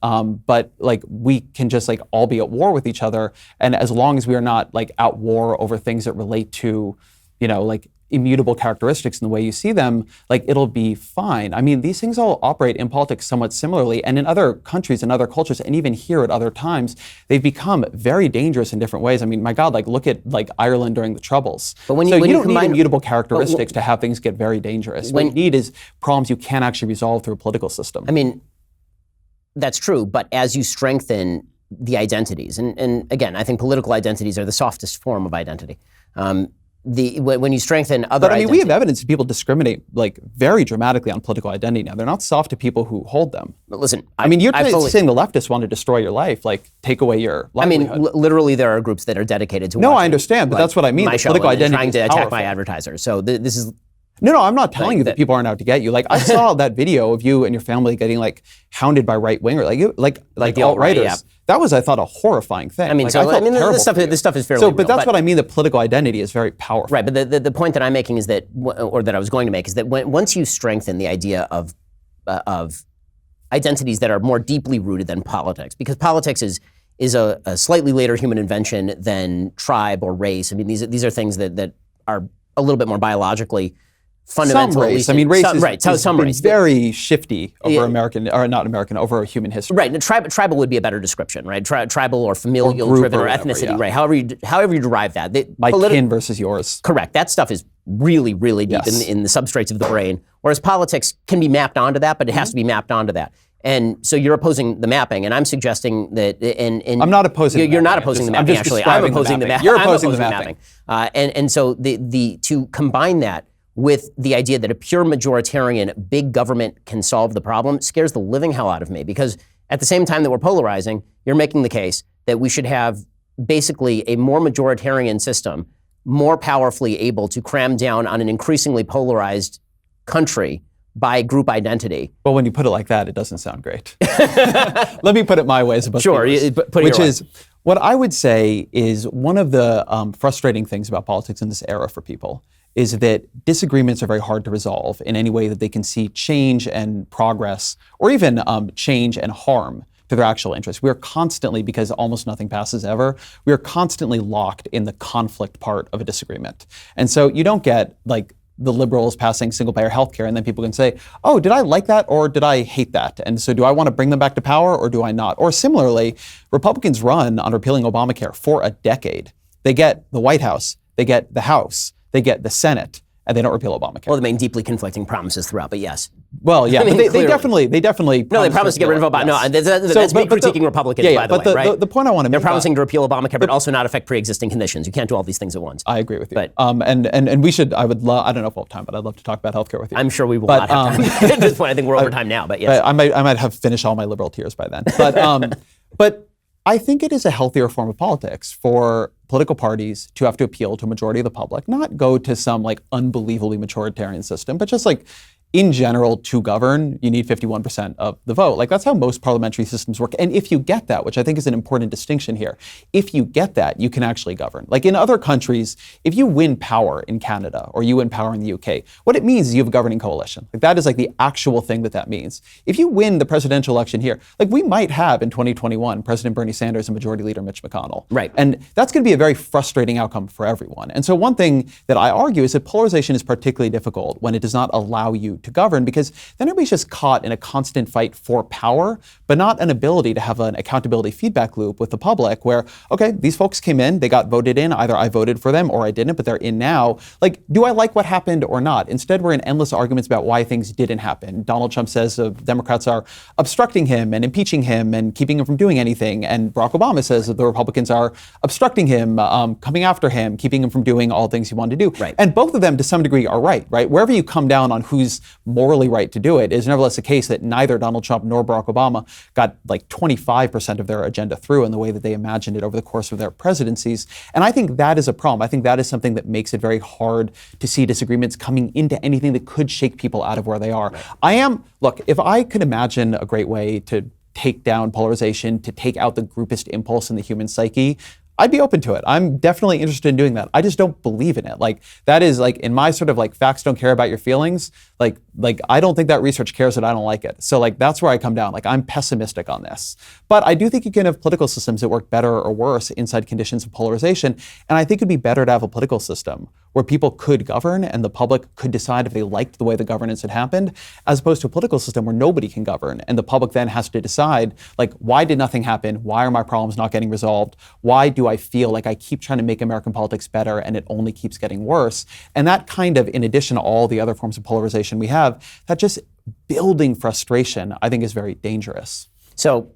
but like we can just like all be at war with each other. And as long as we are not like at war over things that relate to, you know, like immutable characteristics in the way you see them, like it'll be fine. I mean, these things all operate in politics somewhat similarly, and in other countries and other cultures, and even here at other times, they've become very dangerous in different ways. I mean, my God, like look at like Ireland during the Troubles. But when you don't need immutable characteristics to have things get very dangerous. What you need is problems you can't actually resolve through a political system. I mean, that's true, but as you strengthen the identities, and again, I think political identities are the softest form of identity. when you strengthen other But I mean, we identities. have evidence that people discriminate like very dramatically on political identity now. They're not soft to people who hold them. But listen, I mean, you're saying the leftists want to destroy your life, like take away your livelihood. I mean, literally, there are groups that are dedicated to. No, I understand, but that's what I mean. My The show political and identity trying to is attack powerful. my advertisers. So this is. No, I'm not telling you that people aren't out to get you. Like I saw that video of you and your family getting like hounded by right winger, like the alt-righters. yeah. That was, I thought, a horrifying thing. I mean, this stuff is fairly. So, but real, that's what I mean. The political identity is very powerful. Right, but the point that I'm making is that, or that I was going to make, is that once you strengthen the idea of identities that are more deeply rooted than politics, because politics is a slightly later human invention than tribe or race. I mean, these are things that are a little bit more biologically fundamental. Some race. I mean, race is some race. Very shifty over over human history. Right, and tribal would be a better description, right? Tribal or familial driven or ethnicity, yeah. right? However you derive that. My kin versus yours. Correct. That stuff is really, really deep in the substrates of the brain. Whereas politics can be mapped onto that, but it has to be mapped onto that. And so you're opposing the mapping, and I'm suggesting that. I'm not opposing. You're not opposing the mapping. Actually, I'm opposing the mapping. You're opposing the mapping. And so to combine that with the idea that a pure majoritarian big government can solve the problem scares the living hell out of me, because at the same time that we're polarizing, you're making the case that we should have basically a more majoritarian system, more powerfully able to cram down on an increasingly polarized country by group identity. Well, when you put it like that, it doesn't sound great. Let me put it my way as opposed to yours. Which is, what I would say is one of the frustrating things about politics in this era for people is that disagreements are very hard to resolve in any way that they can see change and progress, or even change and harm to their actual interests. We are constantly, because almost nothing passes ever, we are constantly locked in the conflict part of a disagreement. And so you don't get like the liberals passing single-payer healthcare, and then people can say, oh, did I like that or did I hate that? And so do I want to bring them back to power or do I not? Or similarly, Republicans run on repealing Obamacare for a decade. They get the White House, they get the House, they get the Senate, and they don't repeal Obamacare. Well, they make deeply conflicting promises throughout, but yes. Well, yeah, but they definitely. No, they promised to get rid of Obamacare. Yes. No, that's me critiquing Republicans, by the way, right? The point I want to make, they're promising to repeal Obamacare, but also not affect pre-existing conditions. You can't do all these things at once. I agree with you. But, and we should. I would love. I don't know if we'll have time, but I'd love to talk about healthcare with you. I'm sure we will not have time at this point. I think we're over time now. But yes, I might have finished all my liberal tears by then. But I think it is a healthier form of politics for political parties to have to appeal to a majority of the public, not go to some like unbelievably majoritarian system, but just like in general, to govern, you need 51% of the vote. Like that's how most parliamentary systems work. And if you get that, which I think is an important distinction here, if you get that, you can actually govern. Like in other countries, if you win power in Canada or you win power in the UK, what it means is you have a governing coalition. Like that is like the actual thing that means. If you win the presidential election here, like we might have in 2021, President Bernie Sanders and Majority Leader Mitch McConnell. Right. And that's going to be a very frustrating outcome for everyone. And so one thing that I argue is that polarization is particularly difficult when it does not allow you to govern, because then everybody's just caught in a constant fight for power, but not an ability to have an accountability feedback loop with the public where, okay, these folks came in, they got voted in, either I voted for them or I didn't, but they're in now. Like, do I like what happened or not? Instead, we're in endless arguments about why things didn't happen. Donald Trump says Democrats are obstructing him and impeaching him and keeping him from doing anything. And Barack Obama says that the Republicans are obstructing him, coming after him, keeping him from doing all things he wanted to do. Right. And both of them, to some degree, are right? Wherever you come down on who's morally right to do it, is nevertheless the case that neither Donald Trump nor Barack Obama got like 25% of their agenda through in the way that they imagined it over the course of their presidencies. And I think that is a problem. I think that is something that makes it very hard to see disagreements coming into anything that could shake people out of where they are. Right. Look, if I could imagine a great way to take down polarization, to take out the groupist impulse in the human psyche, I'd be open to it. I'm definitely interested in doing that. I just don't believe in it. Like that is like in my sort of like facts don't care about your feelings. Like I don't think that research cares that I don't like it. So like that's where I come down. Like I'm pessimistic on this. But I do think you can have political systems that work better or worse inside conditions of polarization. And I think it'd be better to have a political system where people could govern and the public could decide if they liked the way the governance had happened, as opposed to a political system where nobody can govern and the public then has to decide, like, why did nothing happen? Why are my problems not getting resolved? Why do I feel like I keep trying to make American politics better and it only keeps getting worse? And that kind of, in addition to all the other forms of polarization we have, that just building frustration, I think, is very dangerous. So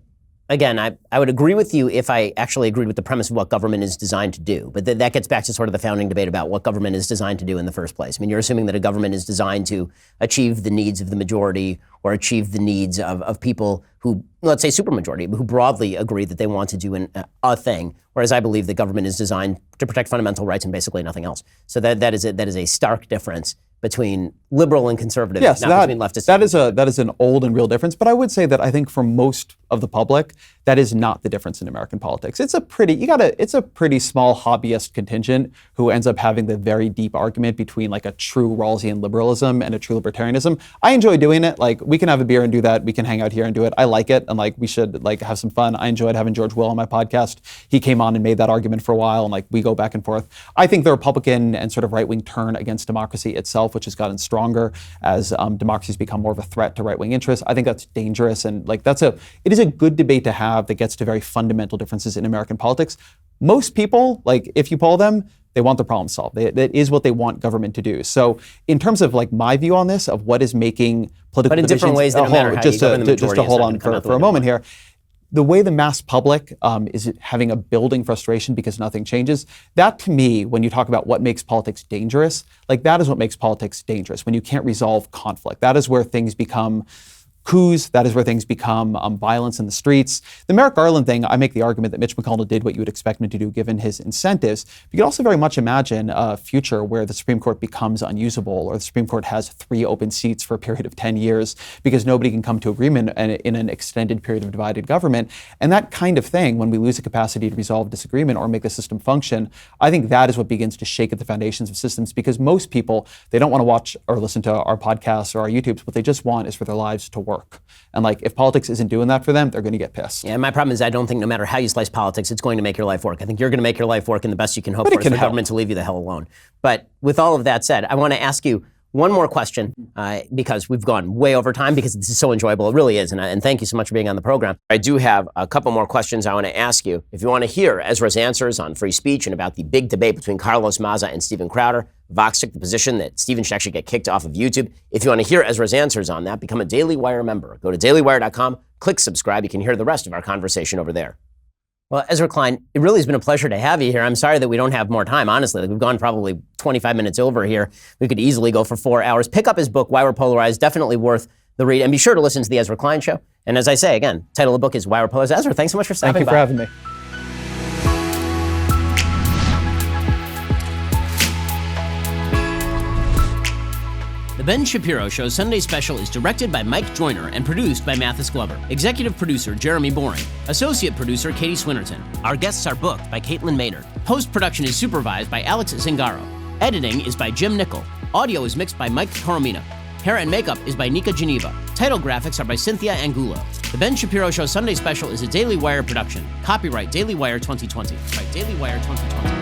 again, I would agree with you if I actually agreed with the premise of what government is designed to do. But that gets back to sort of the founding debate about what government is designed to do in the first place. I mean, you're assuming that a government is designed to achieve the needs of the majority or achieve the needs of people who, let's say supermajority, who broadly agree that they want to do a thing. Whereas I believe that government is designed to protect fundamental rights and basically nothing else. So that is a stark difference between liberal and conservative, yes, not between leftist. That is an old and real difference. But I would say that I think for most of the public, that is not the difference in American politics. It's a pretty small hobbyist contingent who ends up having the very deep argument between like a true Rawlsian liberalism and a true libertarianism. I enjoy doing it. Like, we can have a beer and do that. We can hang out here and do it. I like it, and like we should like have some fun. I enjoyed having George Will on my podcast. He came on and made that argument for a while, and like we go back and forth. I think the Republican and sort of right-wing turn against democracy itself, which has gotten stronger as democracies become more of a threat to right-wing interests, I think that's dangerous, and like it is a good debate to have that gets to very fundamental differences in American politics. Most people, like if you poll them, they want the problem solved. That is what they want government to do. So in terms of like my view on this, of what is making political divisions, different ways, that no matter how just to hold on for a moment here, the way the mass public is having a building frustration because nothing changes, that to me, when you talk about what makes politics dangerous, like that is what makes politics dangerous, when you can't resolve conflict. That is where things become coups, that is where things become violence in the streets. The Merrick Garland thing, I make the argument that Mitch McConnell did what you would expect him to do given his incentives. You could also very much imagine a future where the Supreme Court becomes unusable, or the Supreme Court has 3 open seats for a period of 10 years because nobody can come to agreement in an extended period of divided government. And that kind of thing, when we lose the capacity to resolve disagreement or make the system function, I think that is what begins to shake at the foundations of systems, because most people, they don't want to watch or listen to our podcasts or our YouTubes. What they just want is for their lives to work. And like, if politics isn't doing that for them, they're going to get pissed. Yeah, my problem is I don't think no matter how you slice politics, it's going to make your life work. I think you're going to make your life work, and the best you can hope for is for the government to leave you the hell alone. But with all of that said, I want to ask you one more question, because we've gone way over time, because this is so enjoyable. It really is. And thank you so much for being on the program. I do have a couple more questions I want to ask you. If you want to hear Ezra's answers on free speech and about the big debate between Carlos Maza and Steven Crowder, Vox took the position that Steven should actually get kicked off of YouTube. If you want to hear Ezra's answers on that, become a Daily Wire member. Go to dailywire.com, click subscribe. You can hear the rest of our conversation over there. Well, Ezra Klein, it really has been a pleasure to have you here. I'm sorry that we don't have more time, honestly. Like, we've gone probably 25 minutes over here. We could easily go for 4 hours. Pick up his book, Why We're Polarized. Definitely worth the read. And be sure to listen to The Ezra Klein Show. And as I say, again, title of the book is Why We're Polarized. Ezra, thanks so much for stopping by. Thank you for having me. The Ben Shapiro Show's Sunday Special is directed by Mike Joyner and produced by Mathis Glover. Executive producer Jeremy Boring. Associate producer Katie Swinnerton. Our guests are booked by Caitlin Maynard. Post-production is supervised by Alex Zingaro. Editing is by Jim Nickel. Audio is mixed by Mike Coromina. Hair and makeup is by Nika Geneva. Title graphics are by Cynthia Angulo. The Ben Shapiro Show Sunday Special is a Daily Wire production. Copyright Daily Wire 2020. By Daily Wire 2020.